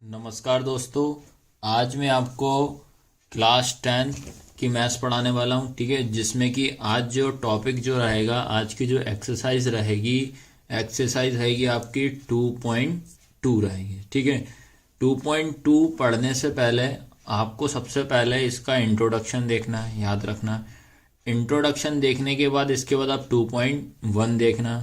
नमस्कार दोस्तों। आज मैं आपको क्लास 10 की मैथ्स पढ़ाने वाला हूँ, ठीक है। जिसमें कि आज जो टॉपिक जो रहेगा, आज की जो एक्सरसाइज रहेगी आपकी 2.2 रहेगी, ठीक है। 2.2 पढ़ने से पहले आपको सबसे पहले इसका इंट्रोडक्शन देखना है, याद रखना। इंट्रोडक्शन देखने के बाद इसके बाद आप 2.1 देखना,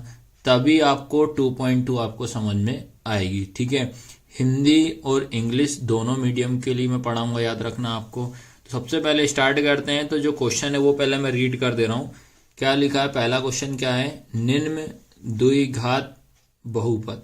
तभी आपको 2.2 आपको समझ में आएगी, ठीक है। हिंदी और इंग्लिश दोनों मीडियम के लिए मैं पढ़ाऊंगा, याद रखना आपको। तो सबसे पहले स्टार्ट करते हैं। तो जो क्वेश्चन है वो पहले मैं रीड कर दे रहा हूँ। क्या लिखा है, पहला क्वेश्चन क्या है, निम्न द्विघात बहुपद।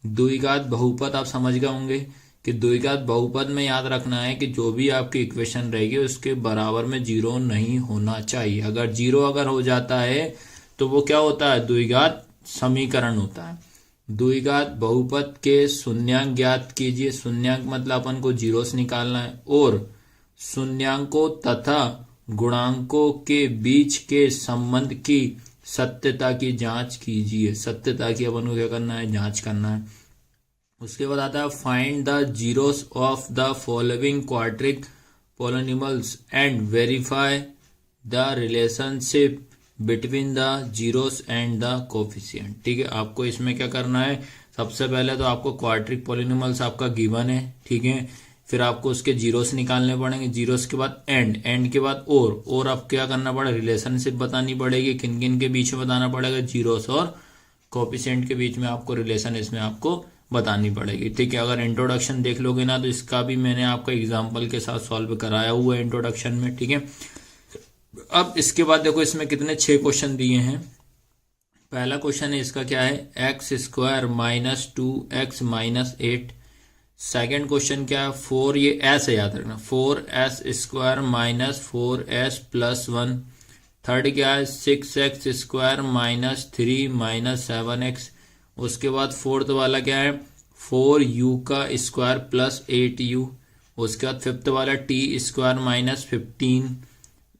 द्विघात बहुपद आप समझ गए होंगे कि द्विघात बहुपद में याद रखना है कि जो भी आपकी इक्वेशन रहेगी उसके बराबर में जीरो नहीं होना चाहिए। अगर जीरो हो जाता है तो वो क्या होता है, द्विघात समीकरण होता है। द्विघात बहुपद के शून्यांक ज्ञात कीजिए। शून्यांक मतलब अपन को जीरो से निकालना है, और शून्यांकों तथा गुणांकों के बीच के संबंध की सत्यता की जांच कीजिए। सत्यता की अपन को क्या करना है, जांच करना है। उसके बाद आता है find the zeros of the following quadric polynomials and verify the relationship between the zeros and the coefficient, ठीक है। आपको इसमें क्या करना है, सबसे पहले तो आपको क्वाड्रिक पॉलिनॉमियल्स आपका गिवन है, ठीक है। फिर आपको उसके जीरोस निकालने पड़ेंगे, जीरोस के बाद एंड के बाद और आप क्या करना पड़ेगा, रिलेशनशिप बतानी पड़ेगी। किन किन के बीच में बताना पड़ेगा, जीरोस और कोफिशिएंट के बीच में आपको रिलेशन इसमें आपको बतानी पड़ेगी, ठीक है। अगर इंट्रोडक्शन देख लोगे ना तो इसका भी मैंने आपको एग्जाम्पल के साथ सॉल्व कराया हुआ है इंट्रोडक्शन में, ठीक है। अब इसके बाद देखो इसमें कितने 6 क्वेश्चन दिए हैं। पहला क्वेश्चन है इसका क्या है, x square minus 2x minus 8। Second question क्या है, 4, ये एस है याद रखना, 4s square minus 4s plus 1। Third क्या है, 6x square minus 3 minus 7x। उसके बाद फोर्थ वाला क्या है, 4u का स्क्वायर प्लस 8u। उसके बाद फिफ्थ वाला t square minus 15।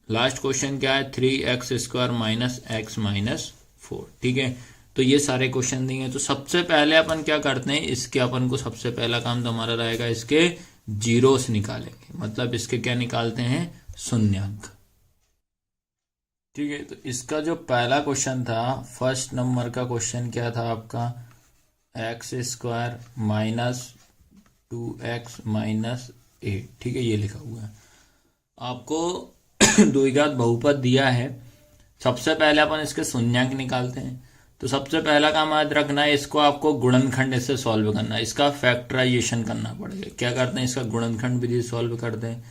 Last question क्या है, 3x square minus x minus 4, ठीक है। तो ये सारे क्वेश्चन दिए। तो सबसे पहले अपन क्या करते हैं, इसके अपन को सबसे पहला काम तो हमारा रहेगा, इसके जीरोस निकालेंगे। मतलब इसके क्या निकालते हैं, शून्यांक, ठीक है। तो इसका जो पहला क्वेश्चन था, फर्स्ट नंबर का क्वेश्चन क्या था आपका, x square minus 2x minus 8, ठीक है। ये लिखा हुआ है आपको द्विघात बहुपद दिया है। सबसे पहले अपन इसके शून्यांक निकालते हैं। तो सबसे पहला काम याद रखना है, इसको आपको गुणनखंड से सॉल्व करना है, इसका फैक्टराइजेशन करना पड़ेगा। क्या करते हैं, इसका गुणनखंड विधि सॉल्व करते हैं।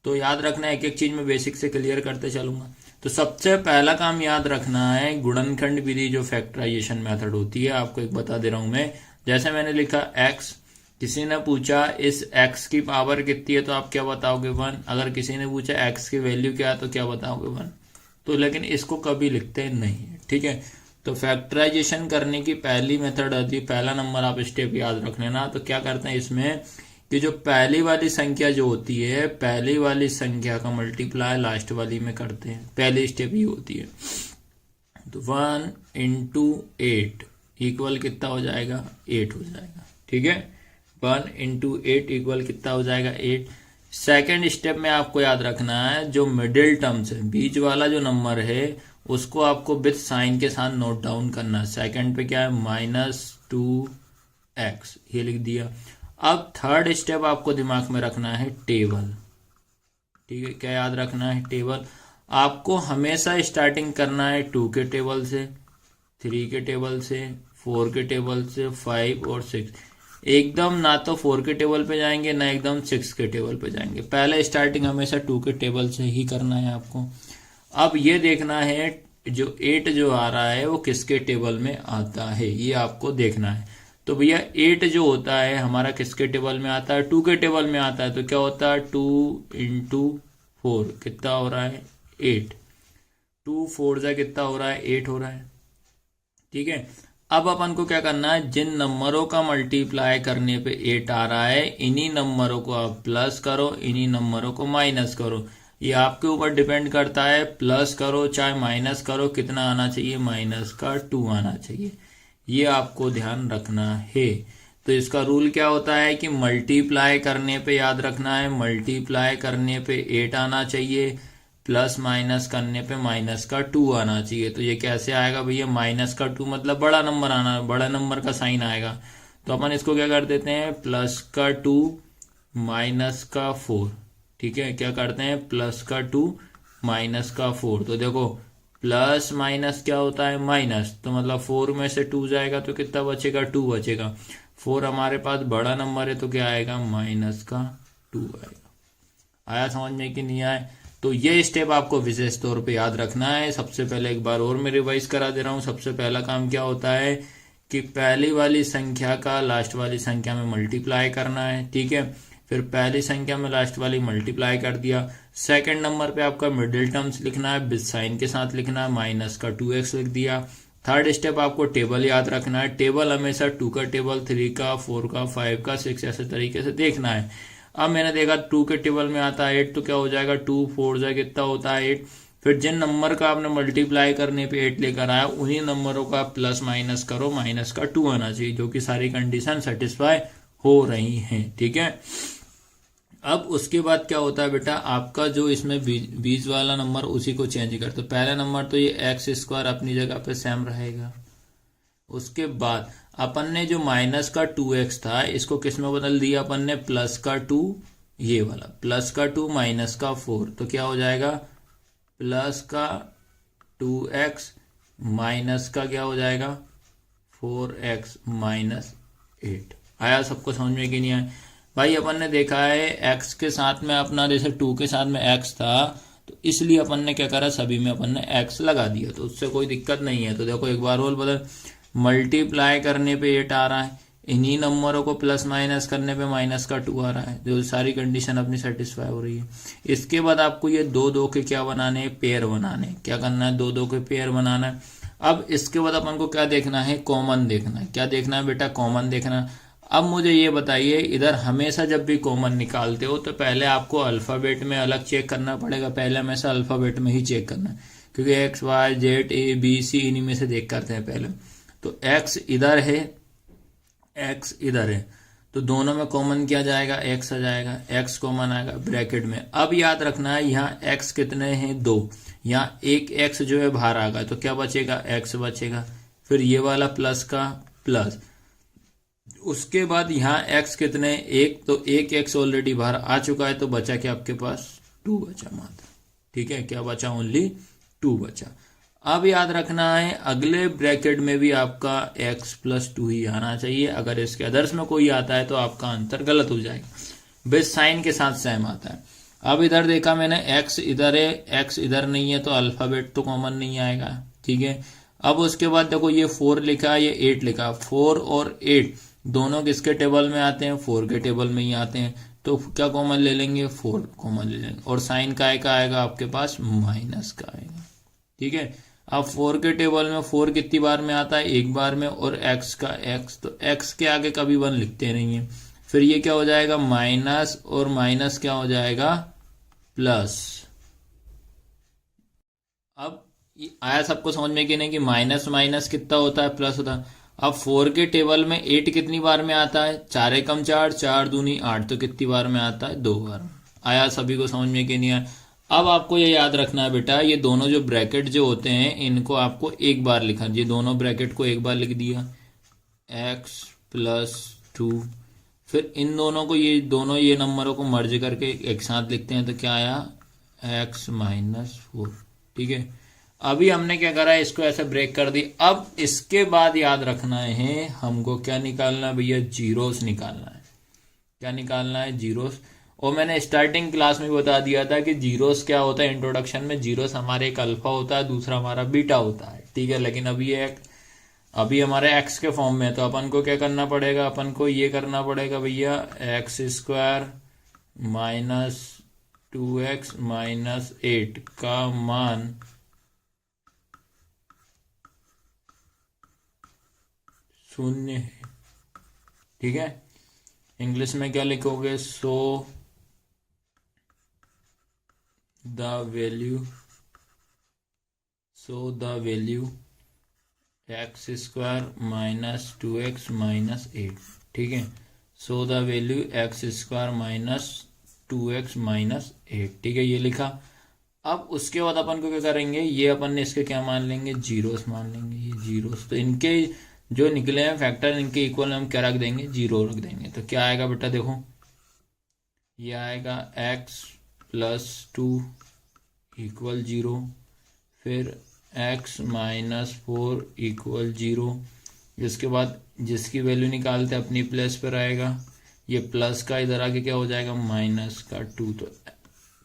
तो याद रखना है, एक एक चीज में बेसिक से क्लियर करते चलूंगा। तो सबसे पहला काम याद रखना है, गुणनखंड विधि जो फैक्टराइजेशन मेथड होती है, आपको एक बता दे रहा हूं मैं। जैसे मैंने लिखा x, किसी ने पूछा इस x की पावर कितनी है, तो आप क्या बताओगे, 1। अगर किसी ने पूछा x की वैल्यू क्या है, तो क्या बताओगे, 1। तो लेकिन इसको कभी लिखते नहीं है, ठीक है। तो फैक्टराइजेशन करने की पहली मेथड होती है, पहला नंबर आप स्टेप याद रख लेना। तो क्या करते हैं इसमें कि जो पहली वाली संख्या जो होती है, पहली वाली संख्या का मल्टीप्लाई लास्ट वाली में करते हैं। पहली स्टेप ये होती है। तो 1 इंटू 8 इक्वल कितना हो जाएगा, 8 हो जाएगा, ठीक है। 1 इंटू 8 इक्वल कितना हो जाएगा, 8। सेकेंड स्टेप में आपको याद रखना है, जो मिडिल टर्म्स है, बीच वाला जो नंबर है, उसको आपको विथ साइन के साथ नोट डाउन करना है। सेकेंड पे क्या है, -2x, ये लिख दिया। अब थर्ड स्टेप आपको दिमाग में रखना है, टेबल, ठीक है। क्या याद रखना है, टेबल। आपको हमेशा स्टार्टिंग करना है 2 के टेबल से, 3 के टेबल से, 4 के टेबल से, 5 और 6। एकदम ना तो 4 के टेबल पे जाएंगे, ना एकदम 6 के टेबल पे जाएंगे। पहले स्टार्टिंग हमेशा 2 के टेबल से ही करना है आपको। अब ये देखना है जो 8 जो आ रहा है वो किसके टेबल में आता है, ये आपको देखना है। तो भैया 8 जो होता है हमारा किसके टेबल में आता है, 2 के टेबल में आता है। तो क्या होता है, 2 इंटू 4 कितना हो रहा है, 8। 2 4 जा कितना हो रहा है, 8 हो रहा है, ठीक है। अब अपन को क्या करना है, जिन नंबरों का मल्टीप्लाई करने पे 8 आ रहा है, इन्हीं नंबरों को आप प्लस करो, इन्हीं नंबरों को माइनस करो। ये आपके ऊपर डिपेंड करता है, प्लस करो चाहे माइनस करो, कितना आना चाहिए, -2 आना चाहिए। ये आपको ध्यान रखना है। तो इसका रूल क्या होता है कि मल्टीप्लाई करने पे याद रखना है, मल्टीप्लाई करने पे 8 आना चाहिए, प्लस माइनस करने पे माइनस का 2 आना चाहिए। तो ये कैसे आएगा भैया, माइनस का 2 मतलब बड़ा नंबर आना, बड़ा नंबर का साइन आएगा। तो अपन इसको क्या कर देते हैं, प्लस का 2 माइनस का 4, ठीक है, क्या करते हैं, प्लस का 2 माइनस का 4। तो देखो प्लस माइनस क्या होता है, माइनस, तो मतलब 4 में से 2 जाएगा तो कितना बचेगा, 2 बचेगा। 4 हमारे पास बड़ा नंबर है तो क्या आएगा, माइनस का 2 आएगा। आया समझ में कि नहीं आया? तो ये स्टेप आपको विशेष तौर पे याद रखना है। सबसे पहले एक बार और मैं रिवाइज करा दे रहा हूँ। सबसे पहला काम क्या होता है कि पहली वाली संख्या का लास्ट वाली संख्या में मल्टीप्लाई करना है, ठीक है। फिर पहली संख्या में लास्ट वाली मल्टीप्लाई कर दिया। सेकंड नंबर पे आपका मिडिल टर्म्स लिखना है, विद साइन के साथ लिखना है, माइनस का 2x लिख दिया। थर्ड स्टेप आपको टेबल याद रखना है। टेबल हमेशा 2 का टेबल, 3 का, 4 का, 5 का, 6 ऐसे तरीके से देखना है। अब मैंने देखा 2 के टेबल में आता है 8, तो क्या हो जाएगा, 2 4 जाए कितना होता है 8। फिर जिन नंबर का आपने मल्टीप्लाई करने पे 8 लेकर आया उन्हीं नंबरों का प्लस माइनस करो, माइनस का 2 आना चाहिए, जो कि सारी कंडीशन सेटिस्फाई हो रही हैं, ठीक है। अब उसके बाद क्या होता है बेटा, आपका जो इसमें बीच वाला नंबर उसी को चेंज कर, तो पहला नंबर तो ये एक्स स्क्वायर अपनी जगह पे सेम रहेगा। उसके बाद अपन ने जो माइनस का 2x था इसको किस में बदल दिया अपन ने, प्लस का 2, ये वाला प्लस का 2 माइनस का 4, तो क्या हो जाएगा, प्लस का 2x माइनस का क्या हो जाएगा, 4x माइनस 8। आया सबको समझ में कि नहीं आया? भाई अपन ने देखा है x के साथ में अपना, जैसे 2 के साथ में x था तो इसलिए अपन ने क्या करा, सभी में अपन ने x लगा दिया, तो उससे कोई दिक्कत नहीं है। तो देखो एक बार और बदल, मल्टीप्लाई करने पे 8 आ रहा है, इन्हीं नंबरों को प्लस माइनस करने पे माइनस का 2 आ रहा है, जो सारी कंडीशन अपनी सेटिस्फाई हो रही है। इसके बाद आपको ये 2 2 के क्या बनाने हैं, पेयर बनाने, क्या करना है, 2 2 के पेयर बनाना है। अब इसके बाद अपन को क्या देखना है, कॉमन देखना है। क्या देखना है बेटा, कॉमन देखना। अब मुझे ये बताइए, इधर हमेशा जब भी कॉमन निकालते हो तो पहले आपको अल्फाबेट में अलग चेक करना पड़ेगा, पहले हमेशा अल्फाबेट में ही चेक करना है, क्योंकि X Y Z A B C इन्हीं में से देख करते हैं पहले। तो एक्स इधर है, एक्स इधर है, तो दोनों में कॉमन क्या जाएगा, एक्स आ जाएगा, एक्स कॉमन आएगा ब्रैकेट में। अब याद रखना है यहाँ एक्स कितने हैं, 2, यहाँ एक एक्स जो है बाहर आ गया, तो क्या बचेगा, एक्स बचेगा। फिर ये वाला प्लस का प्लस, उसके बाद यहाँ x कितने, 1, तो एक x ऑलरेडी बाहर आ चुका है, तो बचा क्या आपके पास, 2 बचा मात्र, ठीक है। क्या बचा, ओनली 2 बचा। अब याद रखना है अगले ब्रैकेट में भी आपका x प्लस 2 ही आना चाहिए। अगर इसके अदर्स में कोई आता है तो आपका आंसर गलत हो जाएगा, बेस साइन के साथ सेम आता है। अब इधर देखा मैंने x इधर है, x इधर नहीं है, तो अल्फाबेट तो कॉमन नहीं आएगा, ठीक है। अब उसके बाद देखो ये 4 लिखा, ये 8 लिखा, 4 और 8 दोनों किसके टेबल में आते हैं, 4 के टेबल में ही आते हैं, तो क्या कॉमन ले लेंगे, 4 कॉमन ले लेंगे, और साइन का आएगा आपके पास, माइनस का आएगा, ठीक है। अब 4 के टेबल में 4 कितनी बार में आता है, एक बार में, और x का x, तो x के आगे कभी 1 लिखते नहीं है। फिर ये क्या हो जाएगा, माइनस, और माइनस क्या हो जाएगा, प्लस। अब आया सबको समझ में कि नहीं, कि माइनस माइनस कितना होता है, प्लस होता है। अब 4 के टेबल में 8 कितनी बार में आता है, 4 एकम 4, 4 दूनी 8, तो कितनी बार में आता है, 2 बार में। आया सभी को समझ में कि नहीं आया? अब आपको ये याद रखना है बेटा, ये दोनों जो ब्रैकेट जो होते हैं इनको आपको एक बार लिखा, ये दोनों ब्रैकेट को एक बार लिख दिया, x प्लस 2। फिर इन दोनों को, ये दोनों ये नंबरों को मर्ज करके एक साथ लिखते हैं, तो क्या आया, x माइनस 4, ठीक है। अभी हमने क्या करा है, इसको ऐसे ब्रेक कर दी। अब इसके बाद याद रखना है हमको क्या निकालना है भैया, जीरोस निकालना है। क्या निकालना है, जीरोस। और मैंने स्टार्टिंग क्लास में बता दिया था कि जीरोस क्या होता है, इंट्रोडक्शन में, जीरोस हमारे एक अल्फा होता है, दूसरा हमारा बीटा होता है, ठीक है। लेकिन अभी हमारे एक्स के फॉर्म में है, तो अपन को क्या करना पड़ेगा, अपन को ये करना पड़ेगा भैया, x square minus 2x minus 8 का मान 0 है, ठीक है। इंग्लिश में क्या लिखोगे, so the value x square minus 2x minus 8, ठीक है। So the value x square minus 2x minus 8, ठीक है, ये लिखा। अब उसके बाद अपन को क्या करेंगे, ये अपन ने इसके क्या मान लेंगे, जीरोस मान लेंगे, ये जीरोस। तो इनके जो निकले हैं फैक्टर, इनके इक्वल हम क्या रख देंगे, जीरो रख देंगे। तो क्या आएगा बेटा, देखो ये आएगा x प्लस 2 इक्वल 0, फिर x माइनस 4 इक्वल 0। इसके बाद जिसकी वैल्यू निकालते अपनी प्लस पर आएगा, ये प्लस का इधर आके क्या हो जाएगा, माइनस का 2। तो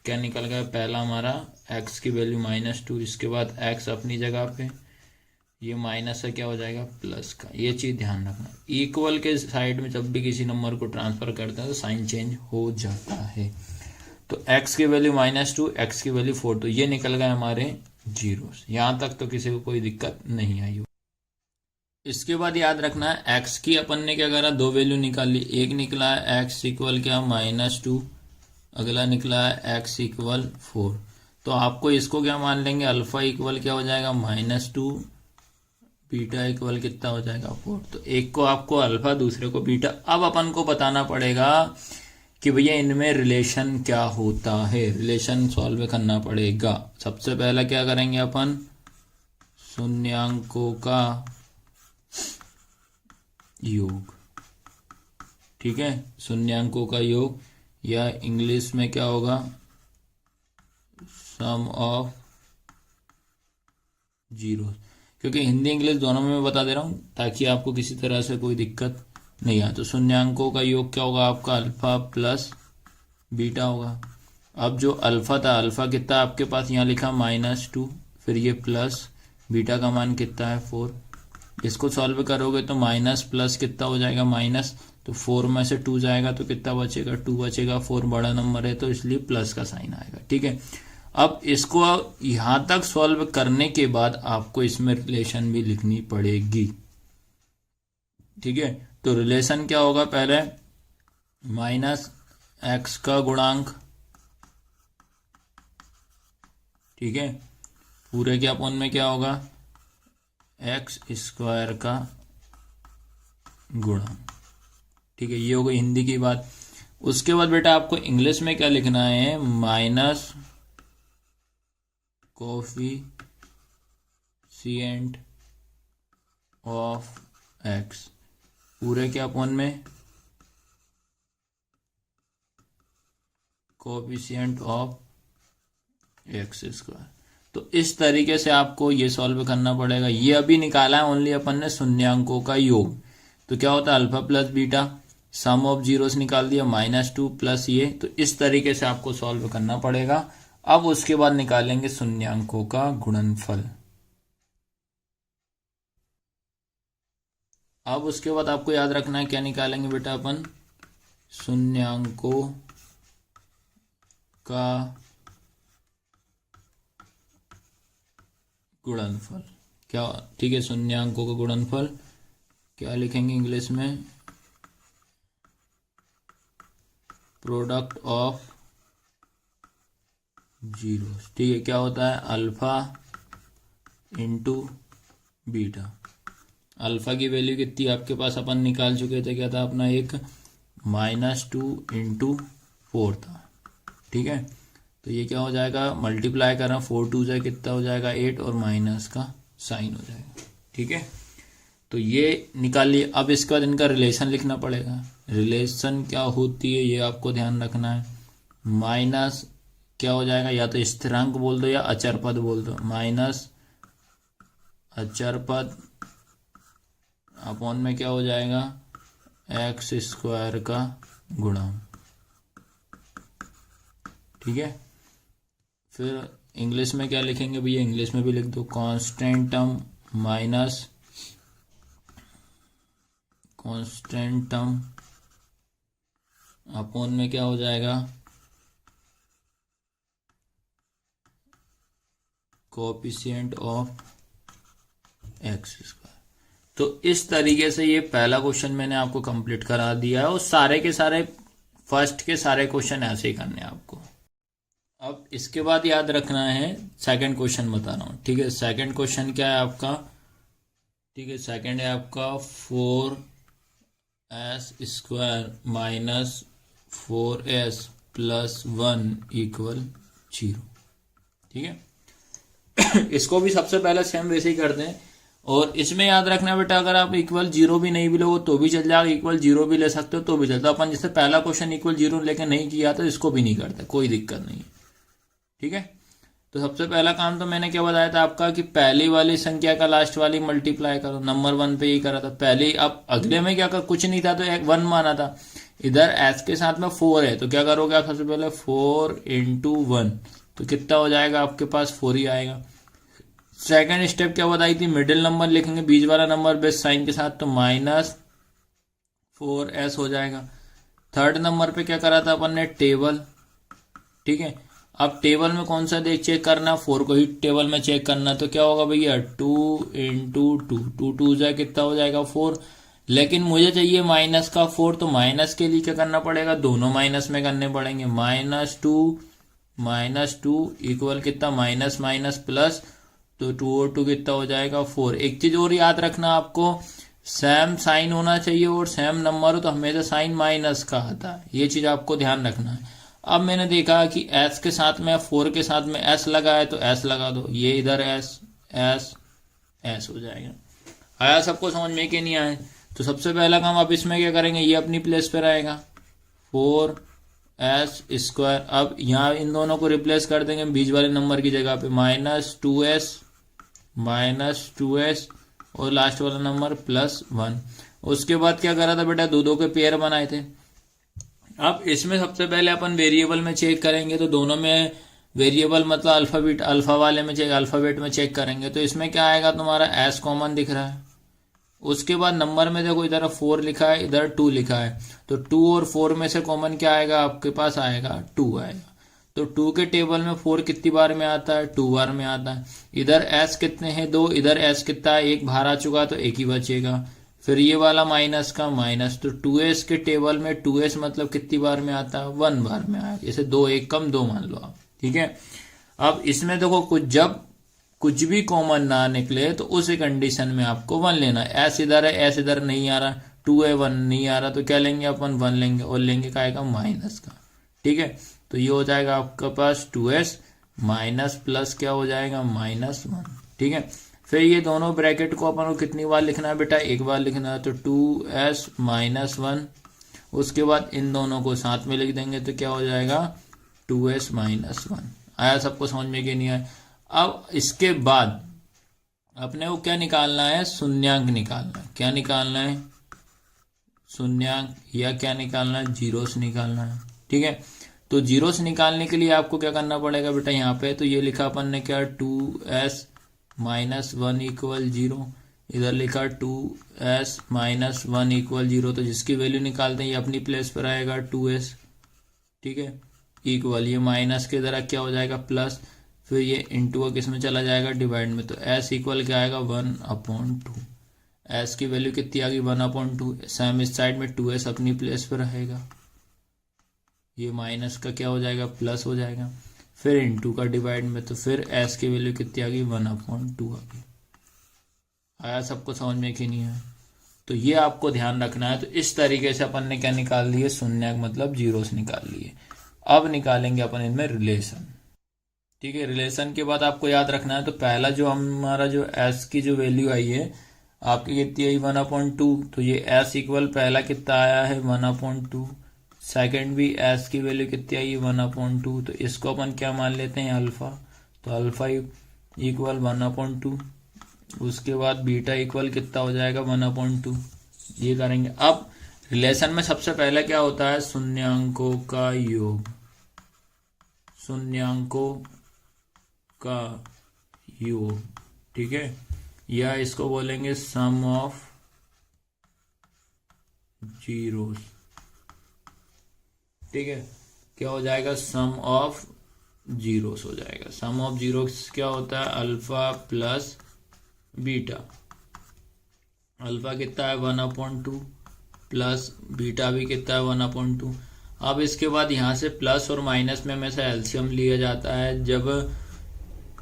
क्या निकल गया, पहला हमारा x की वैल्यू -2, इसके बाद x अपनी जगह पे, ये माइनस है क्या हो जाएगा, प्लस का। ये चीज़ ध्यान रखना, इक्वल के साइड में जब भी किसी नंबर को ट्रांसफर करते हैं तो साइन चेंज हो जाता है। तो x की वैल्यू -2, x की वैल्यू 4, तो ये निकल गए हमारे जीरोस। यहाँ तक तो किसी को कोई दिक्कत नहीं आई हो। इसके बाद याद रखना है x की अपन ने क्या करा, दो वैल्यू निकाल ली। एक निकला है x इक्वल क्या, -2, अगला निकला है x इक्वल 4। तो आपको इसको क्या मान लेंगे, अल्फा इक्वल क्या हो जाएगा, -2, बीटा इक्वल कितना हो जाएगा, 4। तो एक को आपको अल्फा, दूसरे को बीटा। अब अपन को बताना पड़ेगा कि भैया इनमें रिलेशन क्या होता है, रिलेशन सॉल्व करना पड़ेगा। सबसे पहला क्या करेंगे अपन, शून्यांकों का योग, ठीक है, शून्यांकों का योग, या इंग्लिश में क्या होगा, सम ऑफ जीरो। क्योंकि हिंदी इंग्लिश दोनों में मैं बता दे रहा हूं ताकि आपको किसी तरह से कोई दिक्कत नहीं आए। तो शून्यांकों का योग क्या होगा आपका, अल्फा प्लस बीटा होगा। अब जो अल्फा था, अल्फा कितना आपके पास यहाँ लिखा -2, फिर ये प्लस, बीटा का मान कितना है 4। इसको सॉल्व करोगे तो माइनस प्लस कितना हो जाएगा, माइनस। तो 4 में से 2 जाएगा तो कितना बचेगा, 2 बचेगा। 4 बड़ा नंबर है तो इसलिए प्लस का साइन आएगा, ठीक है। अब इसको यहां तक सॉल्व करने के बाद आपको इसमें रिलेशन भी लिखनी पड़ेगी, ठीक है। तो रिलेशन क्या होगा, पहले -x का गुणांक, ठीक है, पूरे के अपन में क्या होगा, x स्क्वायर का गुणांक, ठीक है। ये हो गई हिंदी की बात। उसके बाद बेटा आपको इंग्लिश में क्या लिखना है, माइनस कोफिशिएंट ऑफ x, पूरे के अपन में कोफिशिएंट ऑफ x स्क्वायर। तो इस तरीके से आपको ये सॉल्व करना पड़ेगा। ये अभी निकाला है ओनली अपन ने शून्यांकों का योग। तो क्या होता है, alpha plus beta, sum of zeros निकाल दिया, -2 प्लस ये। तो इस तरीके से आपको सॉल्व करना पड़ेगा। अब उसके बाद निकालेंगे शून्यांकों का गुणनफल। अब उसके बाद आपको याद रखना है क्या निकालेंगे बेटा अपन, शून्यांकों का गुणनफल, क्या, ठीक है, शून्यांकों का गुणनफल क्या लिखेंगे इंग्लिश में, प्रोडक्ट ऑफ जीरो, ठीक है। क्या होता है, अल्फा इंटू बीटा। अल्फा की वैल्यू कितनी आपके पास अपन निकाल चुके थे, क्या था अपना, एक -2 इंटू 4 था, ठीक है। तो ये क्या हो जाएगा, मल्टीप्लाई कर रहा हूँ, 4 2 जाए कितना हो जाएगा 8, और माइनस का साइन हो जाएगा, ठीक है। तो ये निकाल लिए। अब इसके बाद इनका रिलेशन लिखना पड़ेगा। रिलेशन क्या होती है ये आपको ध्यान रखना है। माइनस क्या हो जाएगा, या तो स्थिरांक बोल दो या अचर पद बोल दो, माइनस अचर पद अपॉन में क्या हो जाएगा, x स्क्वायर का गुणांक, ठीक है। फिर इंग्लिश में क्या लिखेंगे भैया, इंग्लिश में भी लिख दो, constant term minus constant term upon में क्या हो जाएगा, कोएफिशिएंट ऑफ एक्स स्क्वायर। तो इस तरीके से ये पहला क्वेश्चन मैंने आपको कंप्लीट करा दिया है, और सारे के सारे फर्स्ट के सारे क्वेश्चन ऐसे ही करने हैं आपको। अब इसके बाद याद रखना है, सेकंड क्वेश्चन बता रहा हूँ, ठीक है। सेकंड क्वेश्चन क्या है आपका, ठीक है, सेकंड है आपका 4 S square minus 4s plus 1 equal 0। ठीक है। इसको भी सबसे पहले सेम वैसे ही करते हैं, और इसमें याद रखना बेटा, अगर आप इक्वल 0 भी नहीं भी लोगे तो भी चल जाएगा, इक्वल 0 भी ले सकते हो तो भी चलता। अपन जैसे पहला क्वेश्चन इक्वल 0 लेके नहीं किया तो इसको भी नहीं करते, कोई दिक्कत नहीं है। ठीक है। तो सबसे पहला काम तो मैंने क्या बताया था आपका कि पहली वाली संख्या का लास्ट वाली मल्टीप्लाई करो। नंबर 1 पे ही करा था पहले। अब अगले में क्या कर, कुछ नहीं था तो 1 माना था। इधर s के साथ में 4 है तो क्या करोगे आप, सबसे पहले 4 इंटू 1 तो कितना हो जाएगा आपके पास, 4 ही आएगा। सेकंड स्टेप क्या बताई थी, मिडिल नंबर लिखेंगे बीच वाला नंबर बेस साइन के साथ, तो माइनस 4s हो जाएगा। थर्ड नंबर पे क्या करा था अपन ने, टेबल। ठीक है। अब टेबल में कौन सा देख चेक करना, 4 को ही टेबल में चेक करना, तो क्या होगा भैया 2 इंटू 2 2 जाए कितना हो जाएगा 4। लेकिन मुझे चाहिए माइनस का 4, तो माइनस के लिए क्या करना पड़ेगा, दोनों माइनस में करने पड़ेंगे। माइनस टू इक्वल कितना, माइनस माइनस प्लस, तो 2 और 2 कितना हो जाएगा 4। एक चीज और याद रखना आपको, सेम साइन होना चाहिए और सेम नंबर हो तो हमेशा साइन माइनस का आता है, ये चीज आपको ध्यान रखना है। अब मैंने देखा कि s के साथ में 4 के साथ में s लगा है तो s लगा दो, ये इधर s हो जाएगा। आया सबको समझ में कि नहीं आया? तो सबसे पहला काम आप इसमें क्या करेंगे, ये अपनी प्लेस पे रहेगा 4s स्क्वायर। अब यहाँ इन दोनों को रिप्लेस कर देंगे बीच वाले नंबर की जगह पे, माइनस 2s और लास्ट वाला नंबर प्लस 1। उसके बाद क्या करा था बेटा, दो के पेयर बनाए थे। अब इसमें सबसे पहले अपन वेरिएबल में चेक करेंगे, तो दोनों में वेरिएबल मतलब अल्फा वाले में चेक, अल्फाबेट में चेक करेंगे तो इसमें क्या आएगा, तुम्हारा s कॉमन दिख रहा है। उसके बाद नंबर में देखो इधर 4 लिखा है, इधर 2 लिखा है, तो 2 और 4 में से कॉमन क्या आएगा आपके पास, आएगा 2 आएगा। तो 2 के टेबल में 4 कितनी बार में आता है, 2 बार में आता है। इधर s कितने हैं, 2, इधर s कितना है, 1 बाहर आ चुका तो 1 ही बचेगा। फिर ये वाला माइनस का माइनस, तो 2s के टेबल में 2s मतलब कितनी बार में आता है, 1 बार में आया। जैसे 2 1 कम 2 मान लो आप। ठीक है। अब इसमें देखो जब कुछ भी कॉमन ना निकले तो उस कंडीशन में आपको 1 लेना है। s इधर है, s इधर नहीं आ रहा, 2 है 1 नहीं आ रहा, तो क्या लेंगे अपन 1 लेंगे, और लेंगे क्या आएगा, माइनस का। ठीक है। तो ये हो जाएगा आपके पास 2s माइनस प्लस क्या हो जाएगा, -1। ठीक है। फिर ये दोनों ब्रैकेट को अपन को कितनी बार लिखना है बेटा, एक बार लिखना है, तो 2s -1। उसके बाद इन दोनों को साथ में लिख देंगे तो क्या हो जाएगा 2s -1। आया सबको समझ में कि नहीं आया? अब इसके बाद अपने को क्या निकालना है, शून्यांक निकालना है। क्या निकालना है, शून्यांक, या क्या निकालना है, जीरोस निकालना है। ठीक है। तो जीरोस निकालने के लिए आपको क्या करना पड़ेगा बेटा, यहाँ पे तो ये लिखा अपन ने क्या, 2s -1 इक्वल 0, इधर लिखा 2s -1 इक्वल 0, तो जिसकी वैल्यू निकालते हैं ये अपनी प्लेस पर आएगा 2s। ठीक है। इक्वल, ये माइनस के इधर क्या हो जाएगा प्लस, फिर ये इंटू का किस में चला जाएगा, डिवाइड में, तो s इक्वल क्या आएगा 1/2। s की वैल्यू कितनी आ गई 1/2। सेम इस साइड में 2s अपनी प्लेस पर रहेगा, ये माइनस का क्या हो जाएगा प्लस हो जाएगा, फिर इंटू का डिवाइड में, तो फिर s की वैल्यू कितनी आ गई 1/2 आ गई। आया सबको समझ में कि नहीं है? तो ये आपको ध्यान रखना है। तो इस तरीके से अपन ने क्या निकाल लिए, शून्यक मतलब जीरोस निकाल लिए। अब निकालेंगे अपन इनमें रिलेशन। ठीक है। रिलेशन के बाद आपको याद रखना है, तो पहला जो हमारा जो s की जो वैल्यू आई है आपकी कितनी आई 1/2, तो ये s इक्वल पहला कितना आया है 1/2। सेकंड भी s की वैल्यू कितनी आई 1/2, तो इसको अपन क्या मान लेते हैं अल्फा, तो अल्फा इक्वल 1/2। उसके बाद बीटा इक्वल कितना हो जाएगा 1/2। ये करेंगे। अब रिलेशन में सबसे पहले क्या होता है, शून्यांकों का योग, शून्यांकों का योग। ठीक है। या इसको बोलेंगे सम ऑफ जीरोस। ठीक है। क्या हो जाएगा, सम ऑफ जीरोस हो जाएगा। सम ऑफ जीरोस क्या होता है, अल्फा प्लस बीटा। अल्फा कितना है 1/2 प्लस बीटा भी कितना है 1/2। अब इसके बाद यहाँ से प्लस और माइनस में हमेशा एलसीएम लिया जाता है। जब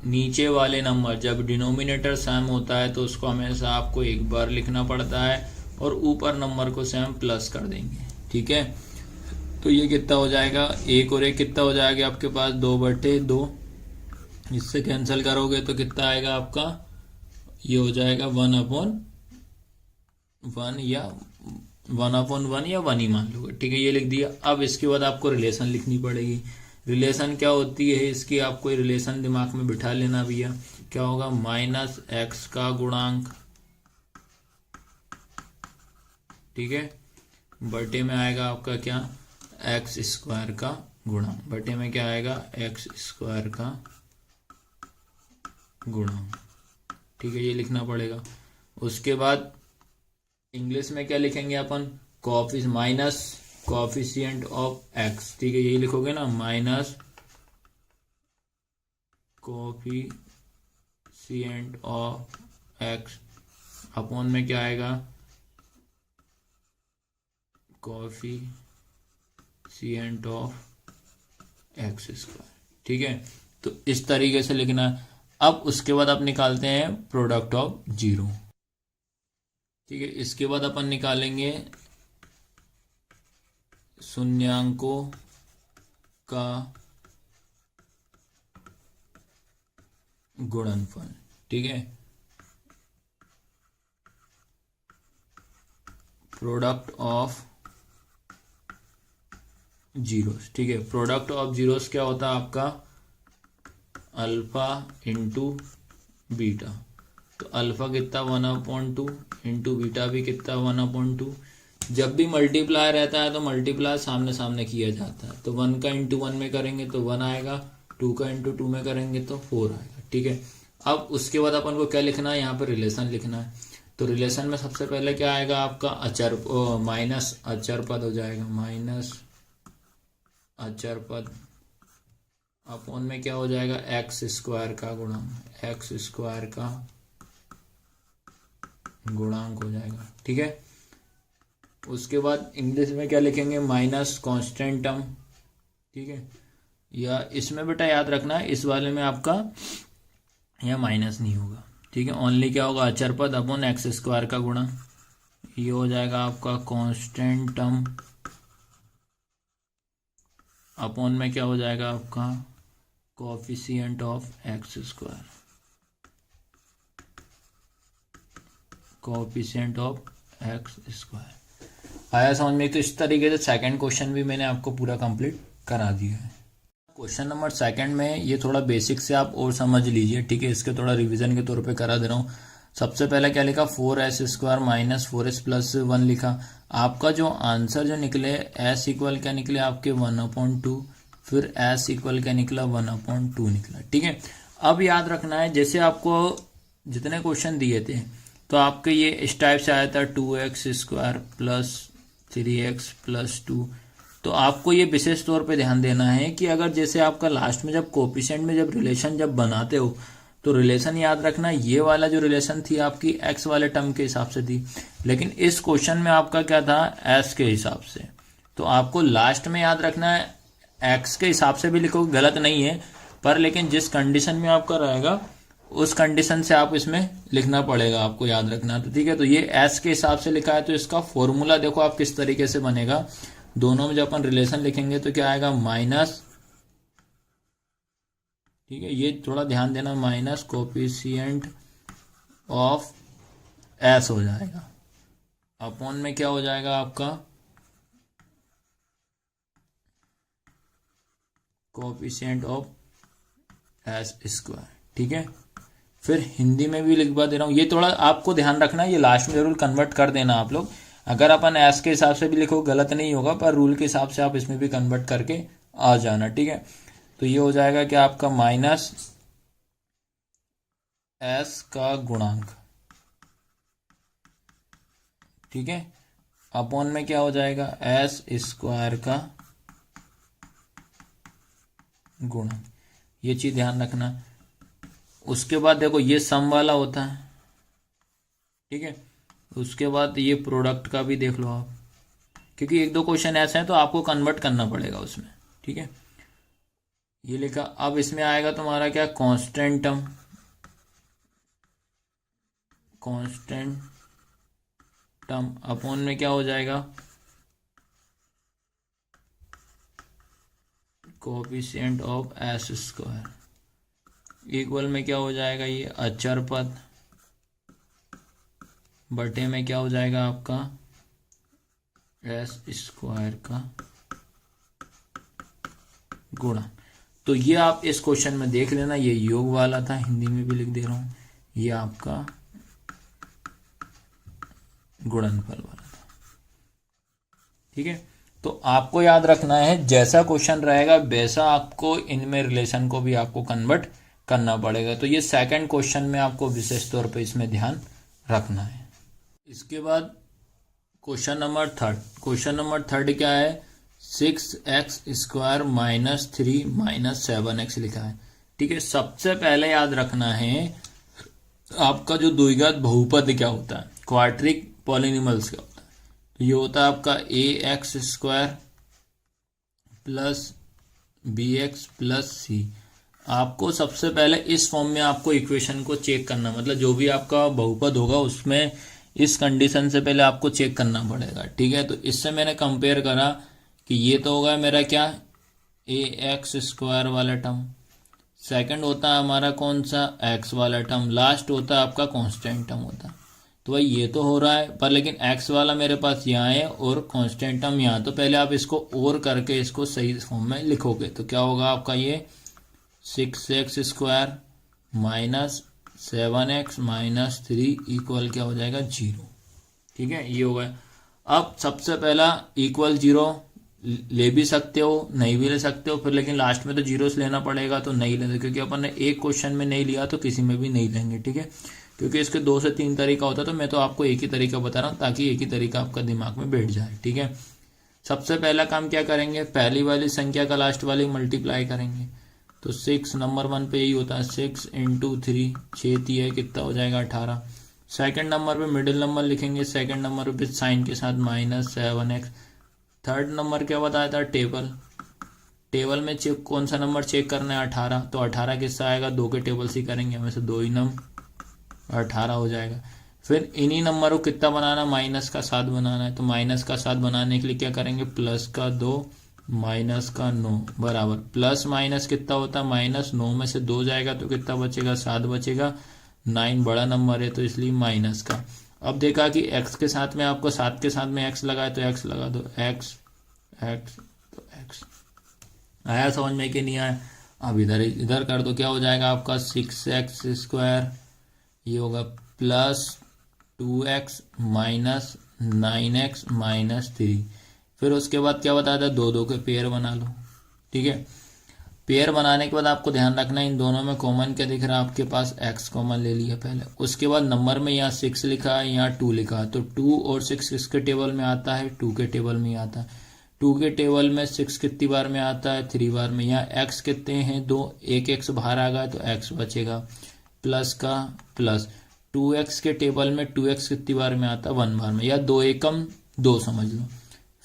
नीचे वाले नंबर, जब डिनोमिनेटर सेम होता है तो उसको हमेशा आपको एक बार लिखना पड़ता है, और ऊपर नंबर को से हम प्लस कर देंगे, ठीक है। तो ये कितना हो जाएगा, एक और एक कितना हो जाएगा आपके पास 2/2, इससे कैंसिल करोगे तो कितना आएगा आपका, ये हो जाएगा 1/1 या 1/1 या 1 ही मान लो, ठीक है। ये लिख दिया। अब इसके बाद आपको रिलेशन लिखनी पड़ेगी। रिलेशन क्या होती है इसकी, आपको रिलेशन दिमाग में बिठा लेना भैया। क्या होगा, -x का गुणांक, ठीक है, बटे में आएगा आपका क्या, x² का गुणांक, बटे में क्या आएगा, x² का गुणांक, ठीक है। ये लिखना पड़ेगा। उसके बाद इंग्लिश में क्या लिखेंगे अपन, माइनस कोफिशिएंट ऑफ x, ठीक है, यही लिखोगे ना, minus coefficient of x upon में क्या आएगा, कोफिशिएंट ऑफ x², ठीक है। तो इस तरीके से लिखना है। अब उसके बाद आप निकालते हैं प्रोडक्ट ऑफ 0, ठीक है। इसके बाद अपन निकालेंगे शून्यांकों का गुणनफल, ठीक है, प्रोडक्ट ऑफ जीरोस, ठीक है। प्रोडक्ट ऑफ जीरोस क्या होता है आपका, अल्फा इंटू बीटा। तो अल्फा कितना 1/2 इंटू बीटा भी कितना 1/2। जब भी मल्टीप्लाई रहता है तो मल्टीप्लाई सामने सामने किया जाता है। तो 1 का इंटू 1 में करेंगे तो 1 आएगा, 2 का इंटू 2 में करेंगे तो 4 आएगा, ठीक है। अब उसके बाद अपन को क्या लिखना है, यहाँ पर रिलेशन लिखना है। तो रिलेशन में सबसे पहले क्या आएगा आपका अचर, माइनस अचर पद हो जाएगा, माइनस अचर पद अपॉन में क्या हो जाएगा, x² का गुणांक, x² का गुणांक हो जाएगा, ठीक है। उसके बाद इंग्लिश में क्या लिखेंगे, माइनस कांस्टेंट टर्म, ठीक है। या इसमें बेटा याद रखना है, इस वाले में आपका यह माइनस नहीं होगा, ठीक है। ओनली क्या होगा, अचर पद अपॉन x² का गुणा, ये हो जाएगा आपका कांस्टेंट टर्म अपॉन में क्या हो जाएगा आपका, coefficient of x², coefficient of x²। आया समझ में। तो इस तरीके से सेकंड क्वेश्चन भी मैंने आपको पूरा कंप्लीट करा दिया है। क्वेश्चन नंबर सेकंड में ये थोड़ा बेसिक से आप और समझ लीजिए, ठीक है। इसके थोड़ा रिवीजन के तौर पे करा दे रहा हूँ। सबसे पहले क्या लिखा, 4s² माइनस 4s प्लस 1 लिखा। आपका जो आंसर जो निकले, s इक्वल क्या निकले आपके 1/2, फिर s इक्वल क्या निकला 1/2 निकला, ठीक है। अब याद रखना है, जैसे आपको जितने क्वेश्चन दिए थे तो आपके ये इस टाइप से आया था 2x² प्लस 3x प्लस 2। तो आपको ये विशेष तौर पे ध्यान देना है कि अगर जैसे आपका लास्ट में जब कोफिशिएंट में जब रिलेशन जब बनाते हो तो रिलेशन याद रखना, ये वाला जो रिलेशन थी आपकी x वाले टर्म के हिसाब से थी, लेकिन इस क्वेश्चन में आपका क्या था, s के हिसाब से। तो आपको लास्ट में याद रखना है, x के हिसाब से भी लिखो, गलत नहीं है, पर लेकिन जिस कंडीशन में आपका रहेगा उस कंडीशन से आप इसमें लिखना पड़ेगा, आपको याद रखना। तो ठीक है, तो ये s के हिसाब से लिखा है, तो इसका फॉर्मूला देखो आप किस तरीके से बनेगा। दोनों में जब अपन रिलेशन लिखेंगे तो क्या आएगा, माइनस, ठीक है, ये थोड़ा ध्यान देना, माइनस कोफिशिएंट ऑफ s हो जाएगा, अपॉन में क्या हो जाएगा आपका, कोफिशिएंट ऑफ s², ठीक है। फिर हिंदी में भी लिखवा दे रहा हूँ, ये थोड़ा आपको ध्यान रखना है, ये लास्ट में जरूर कन्वर्ट कर देना आप लोग। अगर अपन s के हिसाब से भी लिखो गलत नहीं होगा, पर रूल के हिसाब से आप इसमें भी कन्वर्ट करके आ जाना, ठीक है। तो ये हो जाएगा कि आपका माइनस s का गुणांक, ठीक है, अपॉन में क्या हो जाएगा, s² का गुणांक। ये चीज ध्यान रखना। उसके बाद देखो ये सम वाला होता है, ठीक है। उसके बाद ये प्रोडक्ट का भी देख लो आप, क्योंकि एक दो क्वेश्चन ऐसे हैं तो आपको कन्वर्ट करना पड़ेगा उसमें, ठीक है। ये लिखा। अब इसमें आएगा तुम्हारा क्या, constant term, constant term upon में क्या हो जाएगा, coefficient of S square equal में क्या हो जाएगा, ये अचर पद बटे में क्या हो जाएगा आपका एस स्क्वायर का गुणा। तो ये आप इस क्वेश्चन में देख लेना, ये योग वाला था, हिंदी में भी लिख दे रहा हूं, ये आपका गुणनफल वाला था। ठीक है, तो आपको याद रखना है जैसा क्वेश्चन रहेगा वैसा आपको इनमें रिलेशन को भी आपको कन्वर्ट करना पड़ेगा। तो ये सेकंड क्वेश्चन में आपको विशेष तौर पे इसमें ध्यान रखना है। इसके बाद क्वेश्चन नंबर थर्ड क्या है, 6x square minus 3 minus 7x लिखा है। ठीक है, सबसे पहले याद रखना है आपका जो द्विघात बहुपद क्या होता है, क्वाड्रिक पॉलिनॉमियल्स क्या होता है। तो ये होता है आपका ax square plus bx plus c। आपको सबसे पहले इस फॉर्म में आपको इक्वेशन को चेक करना, मतलब जो भी आपका बहुपद होगा उसमें इस कंडीशन से पहले आपको चेक करना पड़ेगा। ठीक है, तो इससे मैंने कंपेयर करा कि ये तो होगा मेरा क्या ax स्क्वायर वाला टर्म, सेकंड होता है हमारा कौन सा x वाला टर्म, लास्ट होता है आपका कांस्टेंट टर्म होता है। तो भाई ये तो हो रहा है, पर लेकिन x वाला मेरे पास यहाँ है और कांस्टेंट टर्म यहाँ, तो पहले आप इसको और करके इसको सही फॉर्म में लिखोगे तो क्या होगा आपका ये 6x square minus 7x minus 3 equal क्या हो जाएगा 0। ठीक है, ये होगा। अब सबसे पहला इक्वल 0 ले भी सकते हो, नहीं भी ले सकते हो, फिर लेकिन लास्ट में तो जीरोस लेना पड़ेगा, तो नहीं लेते क्योंकि अपन ने एक क्वेश्चन में नहीं लिया तो किसी में भी नहीं लेंगे। ठीक है, क्योंकि इसके 2 से 3 तरीका होता है, तो मैं तो आपको एक ही तरीका बता रहा हूँ ताकि एक ही तरीका आपका दिमाग में बैठ जाए। ठीक है, सबसे पहला काम क्या करेंगे, पहली वाली संख्या का लास्ट वाली मल्टीप्लाई करेंगे। तो 6 नंबर 1 पे यही होता है, 6 इंटू 3 6 है कितना हो जाएगा 18। सेकंड नंबर पे मिडिल नंबर लिखेंगे, सेकंड नंबर पे साइन के साथ माइनस 7x। थर्ड नंबर क्या बताया था, टेबल में चेक कौन सा नंबर चेक करना है 18, तो 18 किससे आएगा, 2 के टेबल से करेंगे, हमें से 2 ही नम 18 हो जाएगा। फिर इन्हीं नंबर को कितना बनाना, माइनस का 7 बनाना है, तो माइनस का 7 बनाने के लिए क्या करेंगे, प्लस का 2 माइनस का 9 बराबर, प्लस माइनस कितना होता है माइनस, 9 में से 2 जाएगा तो कितना बचेगा 7 बचेगा, 9 बड़ा नंबर है तो इसलिए माइनस का। अब देखा कि x के साथ में आपको 7 के साथ में x लगाए तो x लगा दो, x तो x आया समझ में कि नहीं आया। अब इधर कर दो, क्या हो जाएगा आपका 6x स्क्वायर, ये होगा plus 2x minus 9x minus 3। फिर उसके बाद क्या बताया था, 2 के पेयर बना लो। ठीक है, पेयर बनाने के बाद आपको ध्यान रखना इन दोनों में कॉमन क्या दिख रहा है आपके पास, x कॉमन ले लिया पहले। उसके बाद नंबर में यहाँ 6 लिखा है, यहाँ 2 लिखा है, तो 2 और 6 किसके टेबल में आता है, 2 के टेबल में आता है। 2 के टेबल में 6 कितनी बार में आता है, 3 बार में। यहाँ x कितने हैं 2, एक x बाहर आ गया तो x बचेगा, प्लस का प्लस। 2x के टेबल में 2x कितनी बार में आता है, 1 बार में, या 2 एकम 2 समझ लो।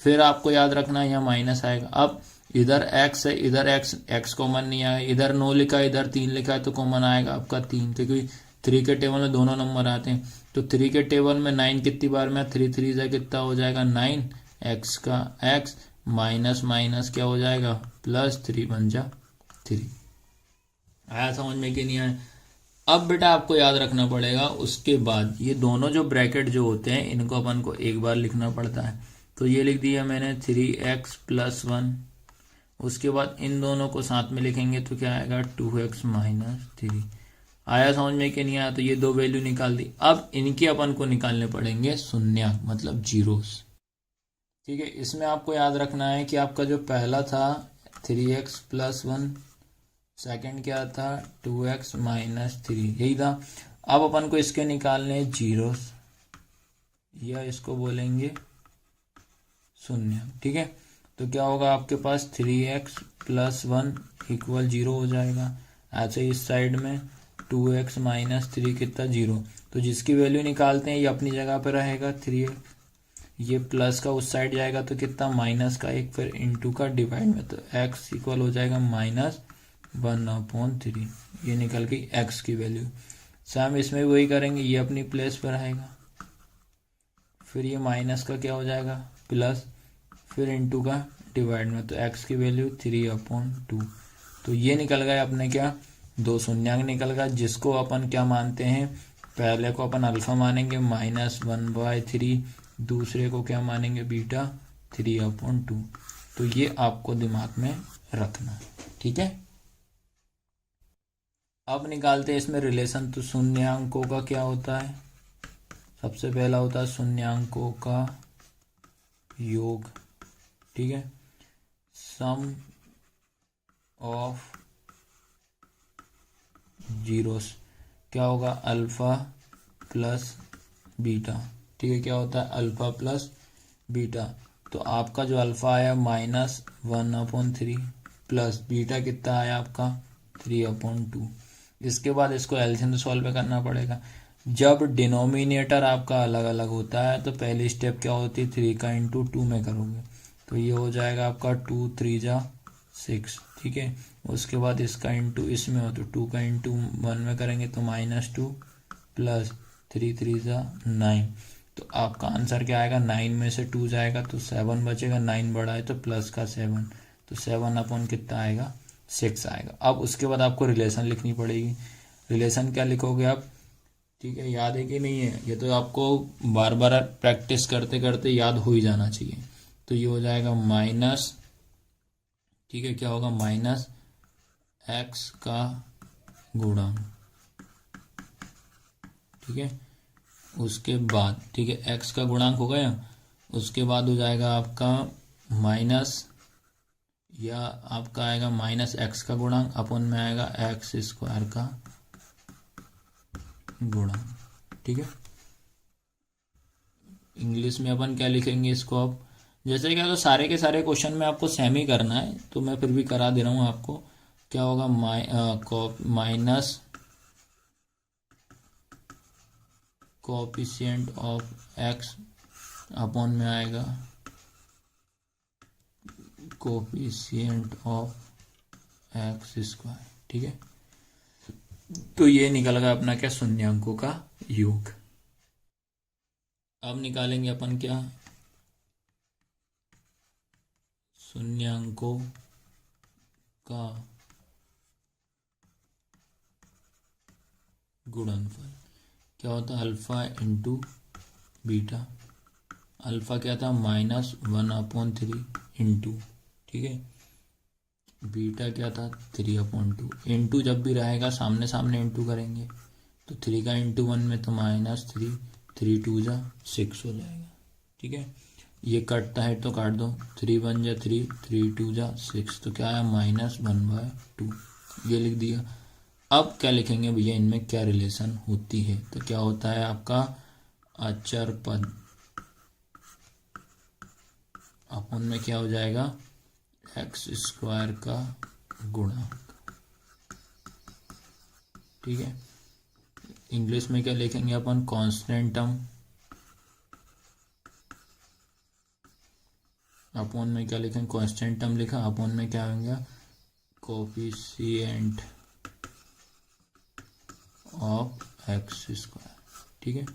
फिर आपको याद रखना है यहाँ माइनस आएगा। अब इधर x है, इधर x कॉमन नहीं आया, इधर 9 लिखा है, इधर 3 लिखा है, तो कॉमन आएगा आपका 3, क्योंकि 3 के टेबल में दोनों नंबर आते हैं। तो 3 के टेबल में 9 कितनी बार में, 3 3 से कितना हो जाएगा 9, x का x माइनस माइनस क्या हो जाएगा प्लस 3 बन जा 3। आया समझ में कि नहीं आया। अब बेटा आपको याद रखना पड़ेगा, उसके बाद ये दोनों जो ब्रैकेट जो होते हैं इनको अपन को एक बार लिखना पड़ता है। तो ये लिख दिया मैंने 3x प्लस 1। उसके बाद इन दोनों को साथ में लिखेंगे तो क्या आएगा 2x माइनस 3। आया समझ में कि नहीं आया। तो ये 2 वैल्यू निकाल दी। अब इनके अपन को निकालने पड़ेंगे शून्य, मतलब जीरोस। ठीक है, इसमें आपको याद रखना है कि आपका जो पहला था 3x प्लस 1, सेकंड क्या था 2x माइनस 3, यही था। अब अपन को इसके निकालने जीरोस, या इसको बोलेंगे शून्य। ठीक है, तो क्या होगा आपके पास 3x प्लस 1 इक्वल 0 हो जाएगा। ऐसे इस साइड में 2x माइनस 3 कितना 0, तो जिसकी वैल्यू निकालते हैं ये अपनी जगह पर रहेगा 3x, ये प्लस का उस साइड जाएगा तो कितना माइनस का 1, फिर इंटू का डिवाइड में, तो x इक्वल हो जाएगा -1/3। ये निकल गई x की वैल्यू। सेम इसमें भी वही करेंगे, ये अपनी प्लेस पर आएगा। फिर ये माइनस का क्या हो जाएगा प्लस, फिर इंटू का डिवाइड में, तो x की वैल्यू 3/2। तो ये निकल गया अपने क्या, दो शून्यांक निकल गया, जिसको अपन क्या मानते हैं, पहले को अपन अल्फा मानेंगे -1/3, दूसरे को क्या मानेंगे बीटा 3/2। तो ये आपको दिमाग में रखना, ठीक है। अब निकालते हैं इसमें रिलेशन। तो शून्यांकों का क्या होता है, सबसे पहला होता है शून्यांकों का योग, ठीक है। सम ऑफ जीरोस क्या होगा, अल्फा प्लस बीटा, ठीक है। क्या होता है, अल्फा प्लस बीटा। तो आपका जो अल्फा आया -1/3 प्लस बीटा कितना आया आपका 3/2। इसके बाद इसको एलसीएम सॉल्व करना पड़ेगा। जब डिनोमिनेटर आपका अलग अलग होता है तो पहली स्टेप क्या होती है, 3 का इंटू 2 में करोगे, तो ये हो जाएगा आपका 2 3 जा 6, ठीक है। उसके बाद इसका इंटू इसमें हो तो 2 का इंटू 1 में करेंगे तो -2 प्लस 3 3 जा 9। तो आपका आंसर क्या आएगा, 9 में से 2 जाएगा तो 7 बचेगा, 9 बड़ा है तो प्लस का 7, तो 7 कितना आएगा 6 आएगा। अब उसके बाद आपको रिलेशन लिखनी पड़ेगी। रिलेशन क्या लिखोगे आप, ठीक है, याद है कि नहीं है, ये तो आपको बार बार प्रैक्टिस करते करते याद हो ही जाना चाहिए। तो ये हो जाएगा माइनस, ठीक है, क्या होगा -x का गुणांक, ठीक है। उसके बाद ठीक है x का गुणांक हो गया, उसके बाद हो जाएगा आपका माइनस, या आपका आएगा -x का गुणांक अपन में आएगा x² का गुणांक, ठीक है। इंग्लिश में अपन क्या लिखेंगे इसको, अब जैसे क्या तो सारे के सारे क्वेश्चन में आपको सेम ही करना है, तो मैं फिर भी करा दे रहा हूँ आपको। क्या होगा minus coefficient of x upon में आएगा कोएफिशिएंट ऑफ x², ठीक है। तो ये निकल गया अपना क्या, शून्यांकों का योग। अब निकालेंगे अपन क्या, शून्यांकों का गुणनफल। क्या होता है, अल्फा इंटू बीटा। अल्फा क्या था -1/3 इंटू, ठीक है, बीटा क्या था 3/2। इंटू जब भी रहेगा सामने सामने इंटू करेंगे, तो 3 का इंटू 1 में तो -3, 3 2 जा 6 हो जाएगा, ठीक है। ये कटता है तो काट दो, 3 1 जा 3, 3 2 जा 6, तो क्या आया -1/2, ये लिख दिया। अब क्या लिखेंगे भैया, इनमें क्या रिलेशन होती है, तो क्या होता है आपका अचर पद अपन में क्या हो जाएगा x² का गुणांक, ठीक है। इंग्लिश में क्या लिखेंगे अपन, कांस्टेंट टर्म अपॉन में क्या लिखेंगे, कांस्टेंट टर्म लिखा, अपॉन में क्या होगा कोएफिशिएंट ऑफ x², ठीक है।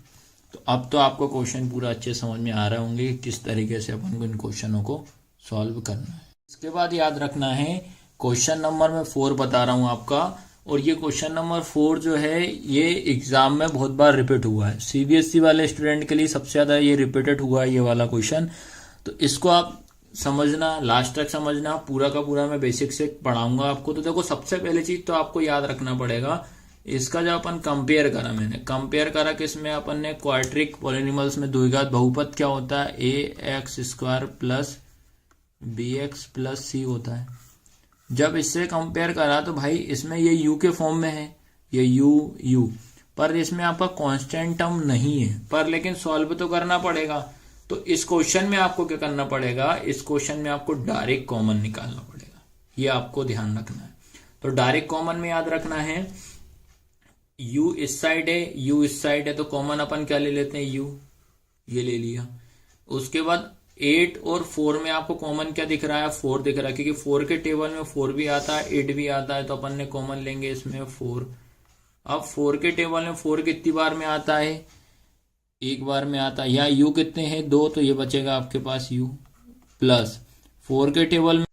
तो अब तो आपको क्वेश्चन पूरा अच्छे समझ में आ रहे होंगे कि किस तरीके से अपन को इन क्वेश्चनों को सॉल्व करना है। इसके बाद याद रखना है, क्वेश्चन नंबर मैं 4 बता रहा हूं आपका, और ये क्वेश्चन नंबर 4 जो है ये एग्जाम में बहुत बार रिपीट हुआ है। सीबीएसई वाले स्टूडेंट के लिए सबसे ज्यादा ये रिपीटेड हुआ है ये वाला क्वेश्चन। तो इसको आप समझना, लास्ट तक समझना, पूरा का पूरा मैं बेसिक से पढ़ाऊंगा आपको। तो देखो सबसे पहले चीज तो आपको याद रखना पड़ेगा, इसका जो अपन कंपेयर करा, मैंने कंपेयर करा किसमें, अपन ने क्वाड्रिक पॉलिनॉमियल्स में द्विघात बहुपद क्या होता है, ax² plus bx plus c होता है। जब इससे कंपेयर करा तो भाई इसमें ये u के फॉर्म में है, ये u, पर इसमें आपका कांस्टेंट टर्म नहीं है, पर लेकिन सॉल्व तो करना पड़ेगा। तो इस क्वेश्चन में आपको क्या करना पड़ेगा, इस क्वेश्चन में आपको डायरेक्ट कॉमन निकालना पड़ेगा, ये आपको ध्यान रखना है। तो डायरेक्ट कॉमन में याद रखना है, u इस साइड है, u इस साइड है, तो कॉमन अपन क्या ले लेते हैं, u, ये ले लिया। उसके बाद 8 और 4 में आपको कॉमन क्या दिख रहा है, 4 दिख रहा है, क्योंकि 4 के टेबल में 4 भी आता है 8 भी आता है, तो अपन ने कॉमन लेंगे इसमें 4। अब 4 के टेबल में 4 कितनी बार में आता है, एक बार में आता है, यहाँ u कितने हैं 2, तो ये बचेगा आपके पास u प्लस 4 के टेबल में।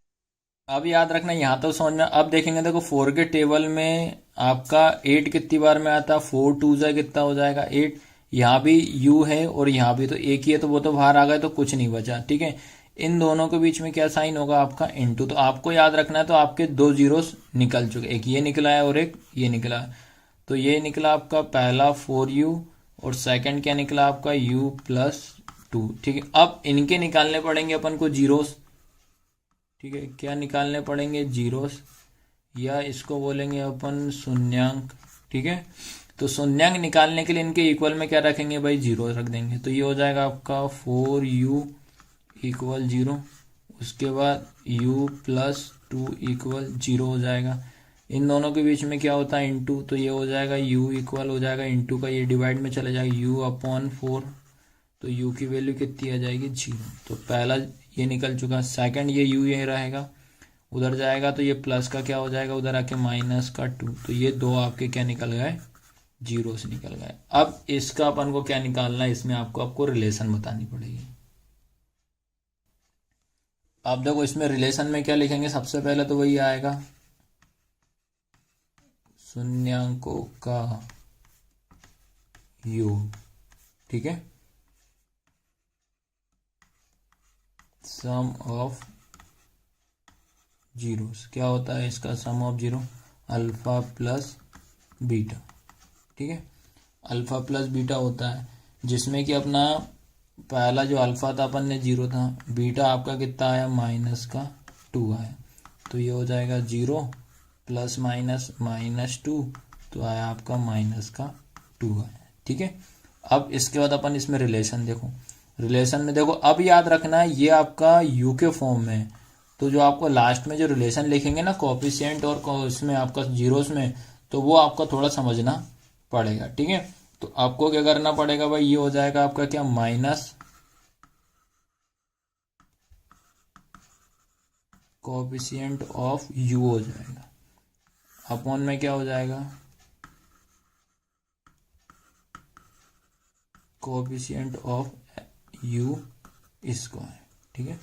अब याद रखना यहाँ तो समझ में। अब देखेंगे देखो 4 के टेबल में आपका 8 कितनी बार में आता है, 4 2 जा कितना हो जाएगा 8। यहाँ भी u है और यहाँ भी तो एक ही है, तो वो तो बाहर आ गए, तो कुछ नहीं बचा। ठीक है, इन दोनों के बीच में क्या साइन होगा आपका इनटू। तो आपको याद रखना है, तो आपके दो जीरोस निकल चुके, एक ये निकला है और एक ये निकला है। तो ये निकला आपका पहला 4u और सेकंड क्या निकला आपका u प्लस 2। ठीक है, अब इनके निकालने पड़ेंगे अपन को जीरोस। ठीक है, क्या निकालने पड़ेंगे जीरोस, या इसको बोलेंगे अपन शून्यांक। ठीक है, तो शून्यांक निकालने के लिए इनके इक्वल में क्या रखेंगे भाई, जीरो रख देंगे। तो ये हो जाएगा आपका 4u इक्वल 0, उसके बाद u प्लस 2 इक्वल 0 हो जाएगा। इन दोनों के बीच में क्या होता है इंटू, तो ये हो जाएगा u इक्वल हो जाएगा इंटू का ये डिवाइड में चले जाएगा u अपॉन 4। तो u की वैल्यू कितनी आ जाएगी 0। तो पहला ये निकल चुका, सेकंड ये u ये रहेगा, उधर जाएगा तो ये प्लस का क्या हो जाएगा, उधर आके माइनस का 2। तो ये दो आपके क्या निकल गए, जीरो से निकल गए। अब इसका अपन को क्या निकालना है, इसमें आपको रिलेशन बतानी पड़ेगी। अब देखो इसमें रिलेशन में क्या लिखेंगे, सबसे पहले तो वही आएगा शून्यांकों का योग। ठीक है, सम ऑफ जीरोस क्या होता है इसका, sum of zero alpha plus beta. ठीक है, अल्फा प्लस बीटा होता है, जिसमें कि अपना पहला जो अल्फा था अपन ने 0 था, बीटा आपका कितना आया माइनस का 2 आया। तो ये हो जाएगा 0 प्लस माइनस माइनस 2, तो आया आपका माइनस का 2 आया। ठीक है, अब इसके बाद अपन इसमें रिलेशन देखो, रिलेशन में देखो अब याद रखना है ये आपका यू के फॉर्म में है। तो जो आपको लास्ट में जो रिलेशन लिखेंगे ना कोएफिशिएंट और इसमें आपका जीरोस में, तो वो आपका थोड़ा समझना पड़ेगा। ठीक है, तो आपको क्या करना पड़ेगा भाई, ये हो जाएगा आपका क्या माइनस कोएफिशिएंट ऑफ यू हो जाएगा, अपॉन में क्या हो जाएगा कोएफिशिएंट ऑफ यू स्क्वायर। ठीक है,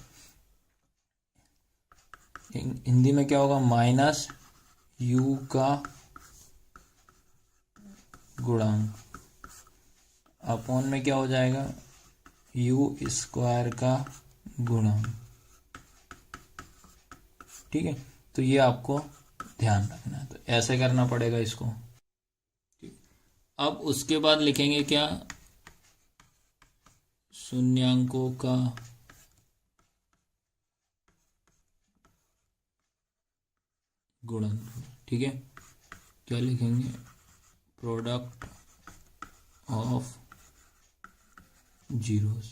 हिंदी में क्या होगा माइनस यू का गुणांक, अपॉन में क्या हो जाएगा यू स्क्वायर का गुणांक। ठीक है, तो ये आपको ध्यान रखना है, तो ऐसे करना पड़ेगा इसको। अब उसके बाद लिखेंगे क्या, शून्यांकों का गुणनफल। ठीक है, क्या लिखेंगे, प्रोडक्ट ऑफ जीरोस।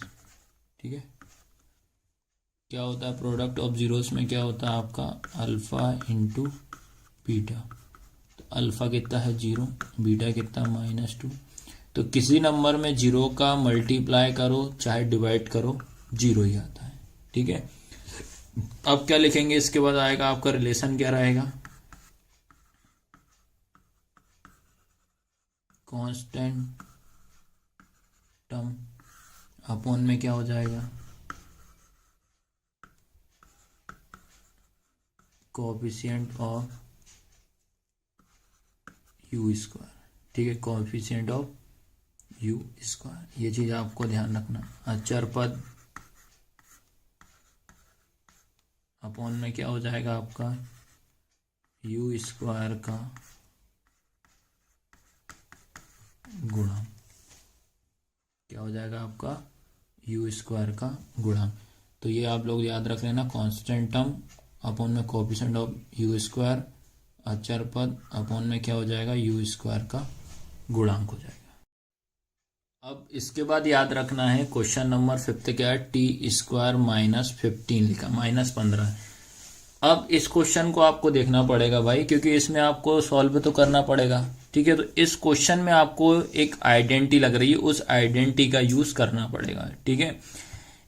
ठीक है, क्या होता है प्रोडक्ट ऑफ जीरोस में, क्या होता है आपका अल्फा इंटू बीटा। तो अल्फा कितना है 0, बीटा कितना -2। तो किसी नंबर में 0 का मल्टीप्लाई करो चाहे डिवाइड करो 0 ही आता है। ठीक है, अब क्या लिखेंगे, इसके बाद आएगा आपका रिलेशन क्या रहेगा, कांस्टेंट टर्म, अपॉन में क्या हो जाएगा कोएफिशिएंट ऑफ यू स्क्वायर। ठीक है, कोएफिशिएंट ऑफ यू स्क्वायर, ये चीज आपको ध्यान रखना। अचर पद अपॉन में क्या हो जाएगा आपका यू स्क्वायर का गुणा, क्या हो जाएगा आपका यू स्क्वायर का गुणा। तो ये आप लोग याद रख लेना, कांस्टेंट टर्म अपॉन में कोएफिशिएंट ऑफ यू स्क्वायर, अचर पद अपॉन में क्या हो जाएगा यू स्क्वायर का गुणांक हो जाएगा। अब इसके बाद याद रखना है क्वेश्चन नंबर 5 क्या है, टी स्क्वायर -15 लिखा, -15। अब इस क्वेश्चन को आपको देखना पड़ेगा भाई, क्योंकि इसमें आपको सॉल्व तो करना पड़ेगा। ठीक है, तो इस क्वेश्चन में आपको एक आइडेंटिटी लग रही है, उस आइडेंटिटी का यूज करना पड़ेगा। ठीक है,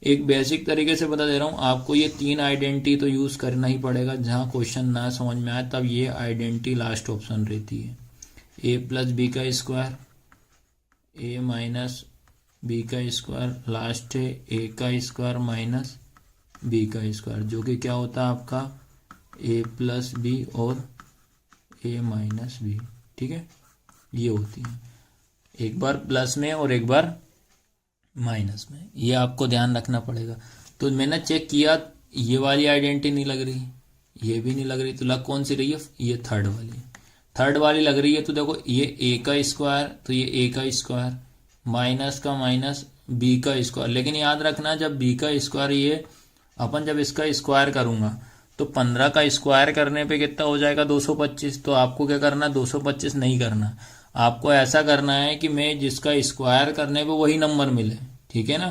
एक बेसिक तरीके से बता दे रहा हूं आपको, ये 3 आइडेंटिटी तो यूज करना ही पड़ेगा। जहां क्वेश्चन ना समझ में आए तब ये आइडेंटिटी लास्ट ऑप्शन रहती है, a प्लस बी का स्क्वायर, a माइनस बी का स्क्वायर, लास्ट है ए का स्क्वायर माइनस बी का स्क्वायर, जो कि क्या होता है आपका ए प्लस बी और ए माइनस बी। ठीक है, ये होती है, एक बार प्लस में और एक बार माइनस में, ये आपको ध्यान रखना पड़ेगा। तो मैंने चेक किया, ये वाली आइडेंटिटी नहीं लग रही, ये भी नहीं लग रही, तो लग कौन सी रही है, ये थर्ड वाली लग रही है। तो देखो ये ए का स्क्वायर, तो ये ए का स्क्वायर माइनस का माइनस बी का स्क्वायर, लेकिन याद रखना जब बी का स्क्वायर, ये अपन जब इसका स्क्वायर करूंगा तो 15 का स्क्वायर करने पे कितना हो जाएगा, 225। तो आपको क्या करना, 225 नहीं करना, आपको ऐसा करना है कि मैं जिसका स्क्वायर करने पे वही नंबर मिले। ठीक है ना,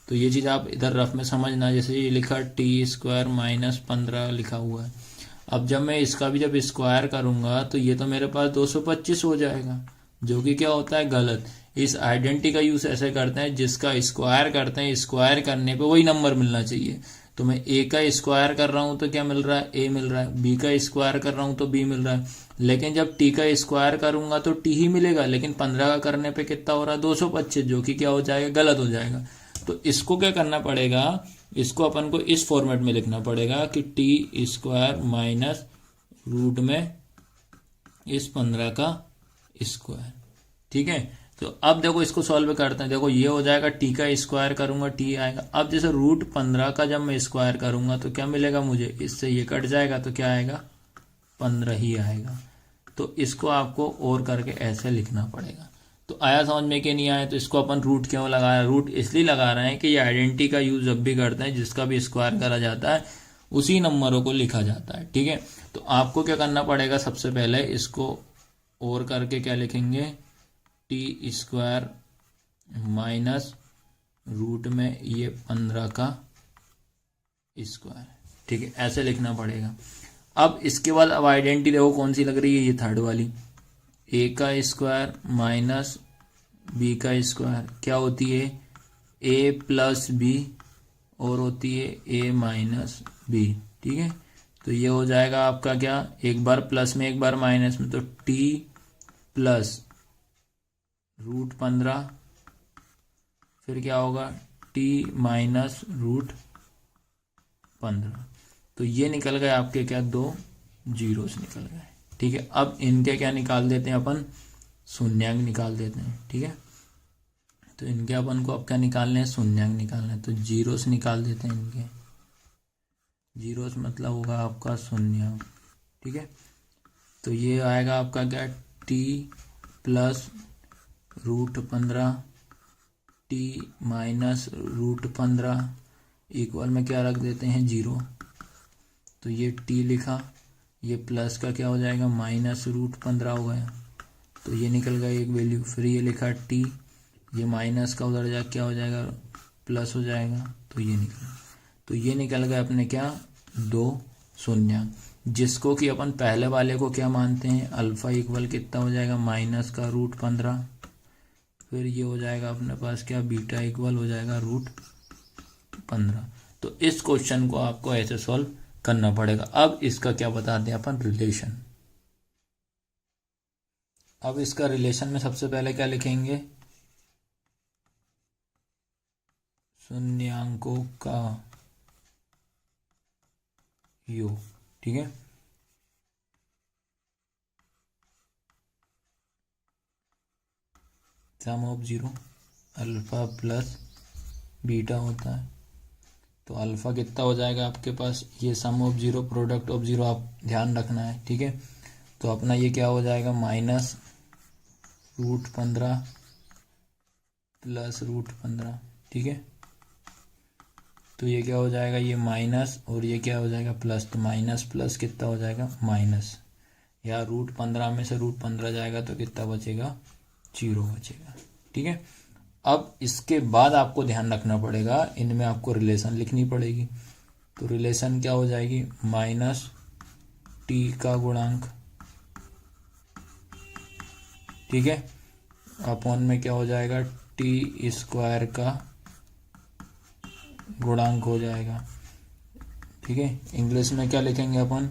तो ये चीज़ आप इधर रफ में समझना। जैसे ये लिखा टी स्क्वायर माइनस 15 लिखा हुआ है, अब जब मैं इसका भी जब स्क्वायर करूंगा तो ये तो मेरे पास 225 हो जाएगा, जो कि क्या होता है, गलत। इस आइडेंटिटी का यूज ऐसे करते हैं, जिसका स्क्वायर करते हैं, स्क्वायर करने पे वही नंबर मिलना चाहिए। तो मैं ए का स्क्वायर कर रहा हूं तो क्या मिल रहा है, ए मिल रहा है, बी का स्क्वायर कर रहा हूं तो बी मिल रहा है, लेकिन जब टी का स्क्वायर करूंगा तो टी ही मिलेगा, लेकिन 15 का करने पे कितना हो रहा है, 225, जो कि क्या हो जाएगा, गलत हो जाएगा। तो इसको क्या करना पड़ेगा, इसको अपन को इस फॉर्मेट में लिखना पड़ेगा कि टी स्क्वायर माइनस रूट में इस 15 का स्क्वायर। ठीक है, तो अब देखो इसको सॉल्व करते हैं। देखो ये हो जाएगा, टी का स्क्वायर करूंगा टी आएगा। अब जैसे रूट 15 का जब मैं स्क्वायर करूंगा तो क्या मिलेगा मुझे, इससे ये कट जाएगा तो क्या आएगा, 15 ही आएगा। तो इसको आपको और करके ऐसे लिखना पड़ेगा। तो आया समझ में कि नहीं आया, तो इसको अपन रूट क्यों लगाया, रूट इसलिए लगा रहे हैं कि ये आइडेंटिटी का यूज जब भी करते हैं, जिसका भी स्क्वायर करा जाता है उसी नंबरों को लिखा जाता है। ठीक है, तो आपको क्या करना पड़ेगा, सबसे पहले इसको और करके क्या लिखेंगे, टी स्क्वायर माइनस रूट में ये 15 का स्क्वायर। ठीक है, ऐसे लिखना पड़ेगा। अब इसके बाद अब आइडेंटिटी देखो कौन सी लग रही है, ये थर्ड वाली, ए का स्क्वायर माइनस बी का स्क्वायर क्या होती है, ए प्लस बी और होती है ए माइनस बी। ठीक है, तो ये हो जाएगा आपका क्या, एक बार प्लस में एक बार माइनस में, तो टी प्लस रूट 15, फिर क्या होगा, टी माइनस रूट 15। तो ये निकल गए आपके क्या, दो जीरोस निकल गए। ठीक है, अब इनके क्या निकाल देते हैं अपन, शून्यांक निकाल देते हैं। ठीक है, तो इनके अपन को अब क्या निकालने हैं, शून्यांक निकालना है, तो जीरोस निकाल देते हैं इनके। जीरोस मतलब होगा आपका शून्यांक। ठीक है, तो ये आएगा आपका क्या, T plus root 15 T minus root 15 equal में क्या रख देते हैं, जीरो। तो ये टी लिखा, ये प्लस का क्या हो जाएगा, माइनस रूट 15 हो गया, तो ये निकल गया एक वैल्यू। फिर ये लिखा टी, ये माइनस का उधर जा क्या हो जाएगा, प्लस हो जाएगा, तो ये निकल गया अपने क्या, दो शून्यांक, जिसको कि अपन पहले वाले को क्या मानते हैं, अल्फा इक्वल कितना हो जाएगा, माइनस का रूट 15। फिर ये हो जाएगा अपने पास क्या, बीटा इक्वल हो जाएगा रूट 15। तो इस क्वेश्चन को आपको ऐसे सॉल्व करना पड़ेगा। अब इसका क्या बताते हैं अपन, रिलेशन। अब इसका रिलेशन में सबसे पहले क्या लिखेंगे, शून्यांकों का योग। ठीक है, sum of zero, alpha plus beta होता है, तो अल्फा कितना हो जाएगा आपके पास, ये sum of zero product of zero आप ध्यान रखना है। ठीक है, तो अपना ये क्या हो जाएगा, माइनस रूट 15 प्लस रूट 15। ठीक है, तो ये क्या हो जाएगा, ये माइनस और ये क्या हो जाएगा, प्लस। तो माइनस प्लस कितना हो जाएगा, माइनस, या रूट 15 में से रूट 15 जाएगा तो कितना बचेगा, जीरो बचेगा। ठीक है, अब इसके बाद आपको ध्यान रखना पड़ेगा, इनमें आपको रिलेशन लिखनी पड़ेगी। तो रिलेशन क्या हो जाएगी, माइनस टी का गुणांक, ठीक है, अपॉन में क्या हो जाएगा, टी स्क्वायर का गुणांक हो जाएगा। ठीक है, इंग्लिश में क्या लिखेंगे अपन,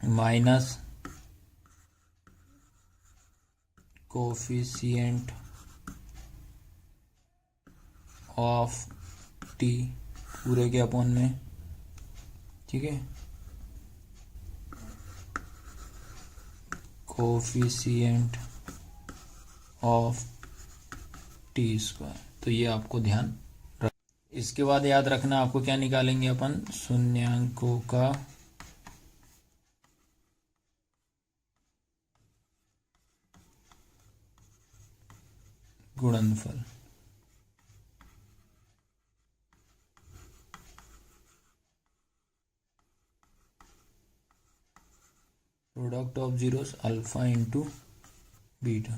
माइनस कोफिशिएंट ऑफ टी पूरे के अपॉन में, ठीक है, कोफिशिएंट ऑफ टी स्क्वायर। तो ये आपको ध्यान रख। इसके बाद याद रखना आपको क्या निकालेंगे अपन, शून्यांकों का गुणनफल। Product of zeros alpha into beta,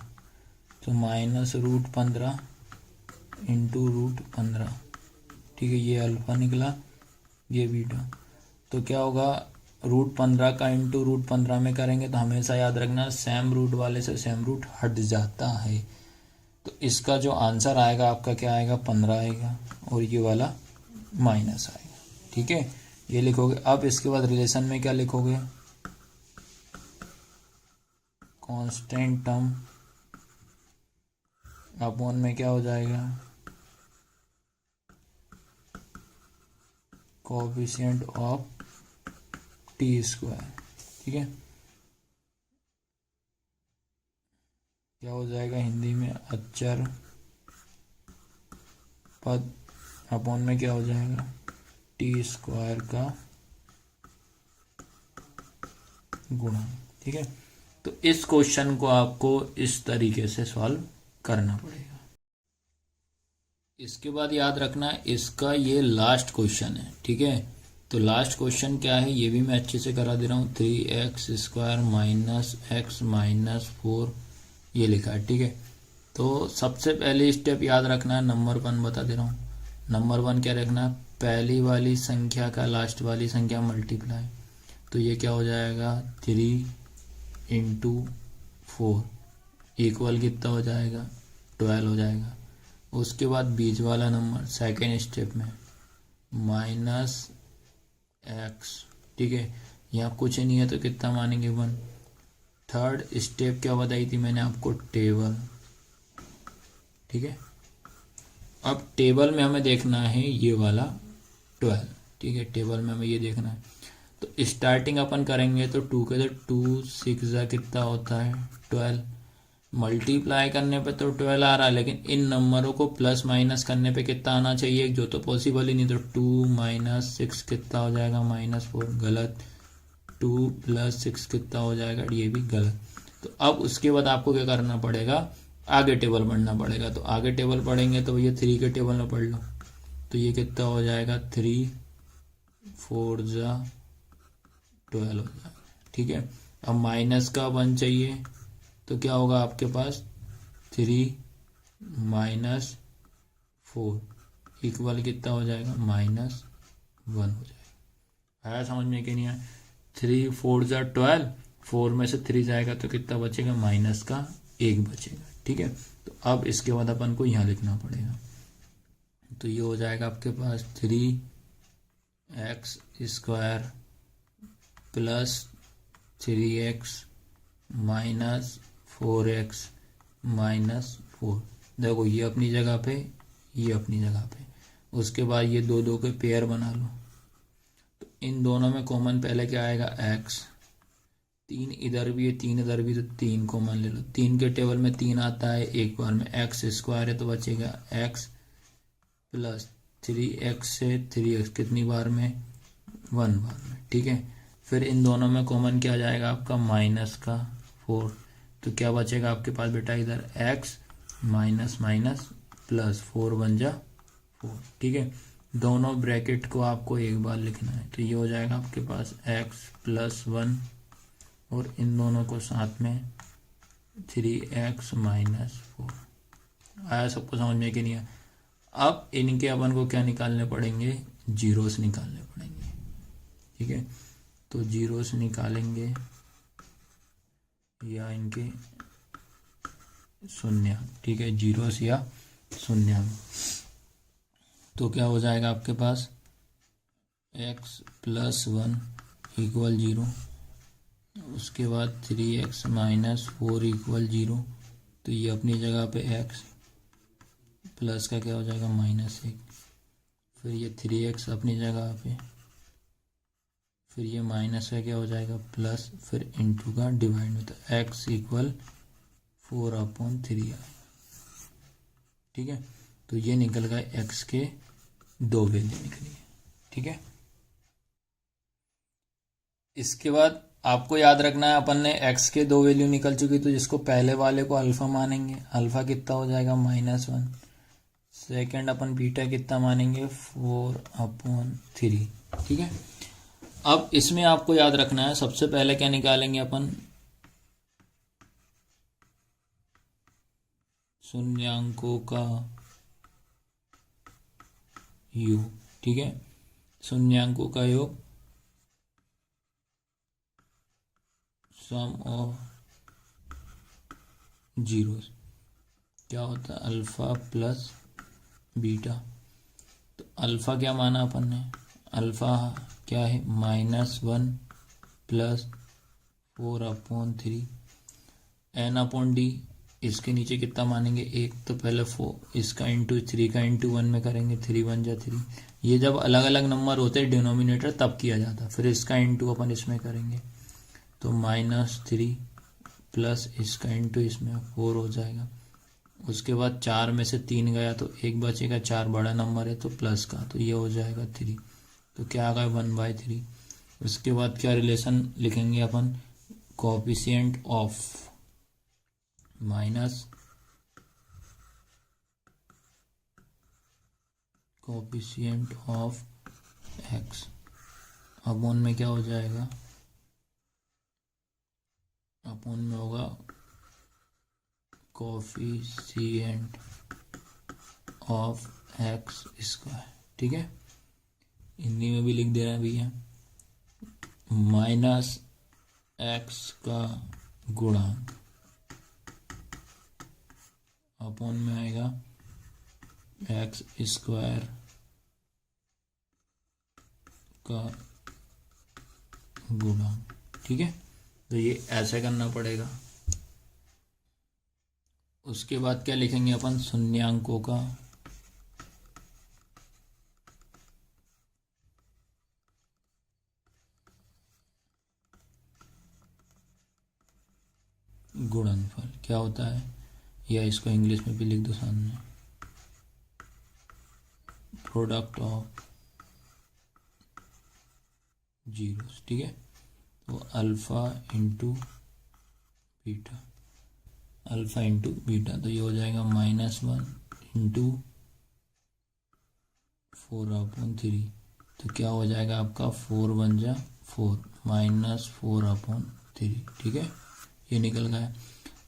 तो -√15 इंटू √15, ठीक है, ये अल्फा निकला, ये बीटा। तो क्या होगा, √15 का इंटू √15 में करेंगे तो हमेशा याद रखना सेम रूट वाले से सेम रूट हट जाता है। तो इसका जो आंसर आएगा आपका क्या आएगा, 15 आएगा, और ये वाला माइनस आएगा, ठीक है, ये लिखोगे। अब इसके बाद रिलेशन में क्या लिखोगे, कांस्टेंट टर्म अपॉन में क्या हो जाएगा, कोएफिशिएंट ऑफ टी स्क्वायर, ठीक है, क्या हो जाएगा हिंदी में, अचर पद अपॉन में क्या हो जाएगा, टी स्क्वायर का गुणा, ठीक है। तो इस क्वेश्चन को आपको इस तरीके से सॉल्व करना पड़ेगा। इसके बाद याद रखना इसका ये लास्ट क्वेश्चन है, ठीक है। तो लास्ट क्वेश्चन क्या है ये भी मैं अच्छे से करा दे रहा हूँ, 3x² माइनस x माइनस 4 ये लिखा है, ठीक है। तो सबसे पहले स्टेप याद रखना है, नंबर 1 बता दे रहा हूँ। नंबर 1 क्या रखना, पहली वाली संख्या का लास्ट वाली संख्या मल्टीप्लाई, तो ये क्या हो जाएगा 3 इंटू 4 इक्वल कितना हो जाएगा 12 हो जाएगा। उसके बाद बीच वाला नंबर सेकेंड स्टेप में माइनस x, ठीक है, यहाँ कुछ नहीं है तो कितना मानेंगे 1। थर्ड स्टेप क्या बताई थी मैंने आपको, टेबल, ठीक है। अब टेबल में हमें देखना है ये वाला 12, ठीक है, टेबल में हमें ये देखना है। तो स्टार्टिंग अपन करेंगे तो 2 के तो 2 6 कितना होता है 12, मल्टीप्लाई करने पे तो 12 आ रहा है, लेकिन इन नंबरों को प्लस माइनस करने पे कितना आना चाहिए, जो तो पॉसिबल ही नहीं। तो 2 - 6 कितना हो जाएगा -4, गलत। 2 + 6 कितना हो जाएगा, ये भी गलत। तो अब उसके बाद आपको क्या करना पड़ेगा, आगे टेबल पढ़ना पड़ेगा। तो आगे टेबल पढ़ेंगे तो ये 3 के टेबल में पढ़ लो, तो ये कितना हो जाएगा 3 4 × 12 हो जाएगा, ठीक है। अब माइनस का 1 चाहिए तो क्या होगा आपके पास 3 - 4 इक्वल कितना हो जाएगा -1 हो जाएगा। आया समझ में कि नहीं आया, 3 4 × 12, 4 में से 3 जाएगा तो कितना बचेगा -1 बचेगा, ठीक है। तो अब इसके बाद अपन को यहाँ लिखना पड़ेगा, तो ये हो जाएगा आपके पास 3x² + 3x - 4x - 4। देखो ये अपनी जगह पे, ये अपनी जगह पे। उसके बाद ये 2 2 के पेयर बना लो, तो इन दोनों में कॉमन पहले क्या आएगा x, 3 इधर भी है 3 इधर भी, तो 3 कॉमन ले लो। 3 के टेबल में 3 आता है एक बार में, x² है तो बचेगा x + 3x से 3x कितनी बार में 1 बार में, ठीक है। फिर इन दोनों में कॉमन क्या आ जाएगा आपका -4, तो क्या बचेगा आपके पास बेटा इधर x माइनस माइनस प्लस 4 बन जा 4, ठीक है। दोनों ब्रैकेट को आपको एक बार लिखना है, तो ये हो जाएगा आपके पास x + 1 और इन दोनों को साथ में 3x - 4। आया सबको समझ में कि नहीं आया। अब इनके अपन को क्या निकालने पड़ेंगे, जीरोस निकालने पड़ेंगे, ठीक है। तो जीरोस निकालेंगे या इनके शून्य, ठीक है, जीरोस या शून्य। तो क्या हो जाएगा आपके पास x + 1 = 0, उसके बाद 3x - 4 = 0, तो ये अपनी जगह पे x प्लस का क्या हो जाएगा -1, फिर ये 3x अपनी जगह पे, फिर ये माइनस का क्या हो जाएगा प्लस, फिर इंटू का डिवाइड में, तो x इक्वल 4/3 आएगा। ठीक है, तो ये निकल गया x के 2 वैल्यू निकली है। ठीक है, इसके बाद आपको याद रखना है अपन ने x के 2 वैल्यू निकल चुकी, तो जिसको पहले वाले को अल्फा मानेंगे, अल्फा कितना हो जाएगा -1, सेकेंड अपन बीटा कितना मानेंगे 4/3। ठीक है, अब इसमें आपको याद रखना है सबसे पहले क्या निकालेंगे अपन, शून्यांकों का योग। ठीक है, शून्यांकों का योग, सम ऑफ जीरोस, क्या होता है अल्फा प्लस बीटा। तो अल्फा क्या माना अपन ने, अल्फा क्या है -1 प्लस 4/3 n/d। इसके नीचे कितना मानेंगे 1, तो पहले 4 इसका इंटू 3 का इंटू 1 में करेंगे, 3 1 जा 3। ये जब अलग अलग नंबर होते हैं डिनोमिनेटर तब किया जाता, फिर इसका इंटू अपन इसमें करेंगे, तो -3 प्लस इसका इंटू इसमें 4 हो जाएगा। उसके बाद 4 में से 3 गया तो 1 बचेगा, 4 बड़ा नंबर है तो प्लस का, तो ये हो जाएगा 3, तो क्या आ गया 1/3। उसके बाद क्या रिलेशन लिखेंगे अपन, coefficient of minus coefficient of x upon में क्या हो जाएगा, अपॉन में होगा कोएफिशिएंट ऑफ x²। ठीक है, हिंदी में भी लिख दे रहे हैं भैया, -x का गुणांक अपॉन में आएगा x² का गुणांक। ठीक है, तो ये ऐसे करना पड़ेगा। उसके बाद क्या लिखेंगे अपन, शून्यांकों का गुणनफल क्या होता है, या इसको इंग्लिश में भी लिख दो सामने, प्रोडक्ट ऑफ जीरोस। ठीक है, तो alpha into beta, alpha into beta, तो ये हो जाएगा -1 इंटू 4/3, तो क्या हो जाएगा आपका 4 1 जा 4 -4/3। ठीक है, ये निकल गया।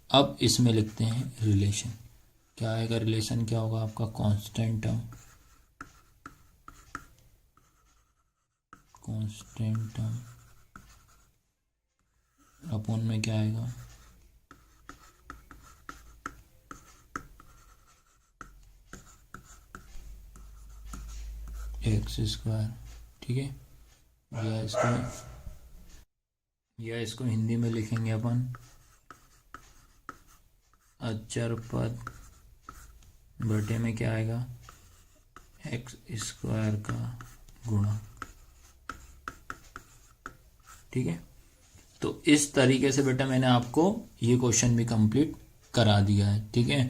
अब इसमें लिखते हैं रिलेशन, क्या आएगा रिलेशन, क्या होगा आपका कांस्टेंट टर्म, अपॉन में क्या आएगा x²। ठीक है, या इसको हिंदी में लिखेंगे अपन अचर पद बटे में क्या आएगा x² का गुणा। ठीक है, तो इस तरीके से बेटा मैंने आपको ये क्वेश्चन भी कंप्लीट करा दिया है। ठीक है,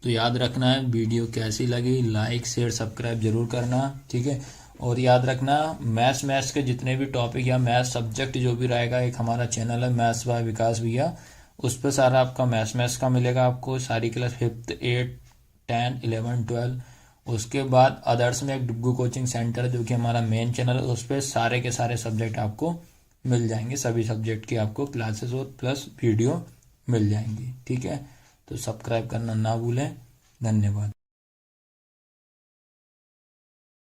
तो याद रखना है, वीडियो कैसी लगी लाइक शेयर सब्सक्राइब जरूर करना। ठीक है, और याद रखना मैथ्स के जितने भी टॉपिक या मैथ्स सब्जेक्ट जो भी रहेगा, एक हमारा चैनल है मैथ्स बाय विकास भैया, उस पर सारा आपका मैथ्स का मिलेगा आपको, सारी क्लास 5th 8th 10 11 12। उसके बाद अदर्स में एक डुग्गू कोचिंग सेंटर जो कि हमारा मेन चैनल है, उस पर सारे के सारे सब्जेक्ट आपको मिल जाएंगे, सभी सब्जेक्ट की आपको क्लासेस और प्लस वीडियो मिल जाएंगी। ठीक है, तो सब्सक्राइब करना ना भूलें। धन्यवाद।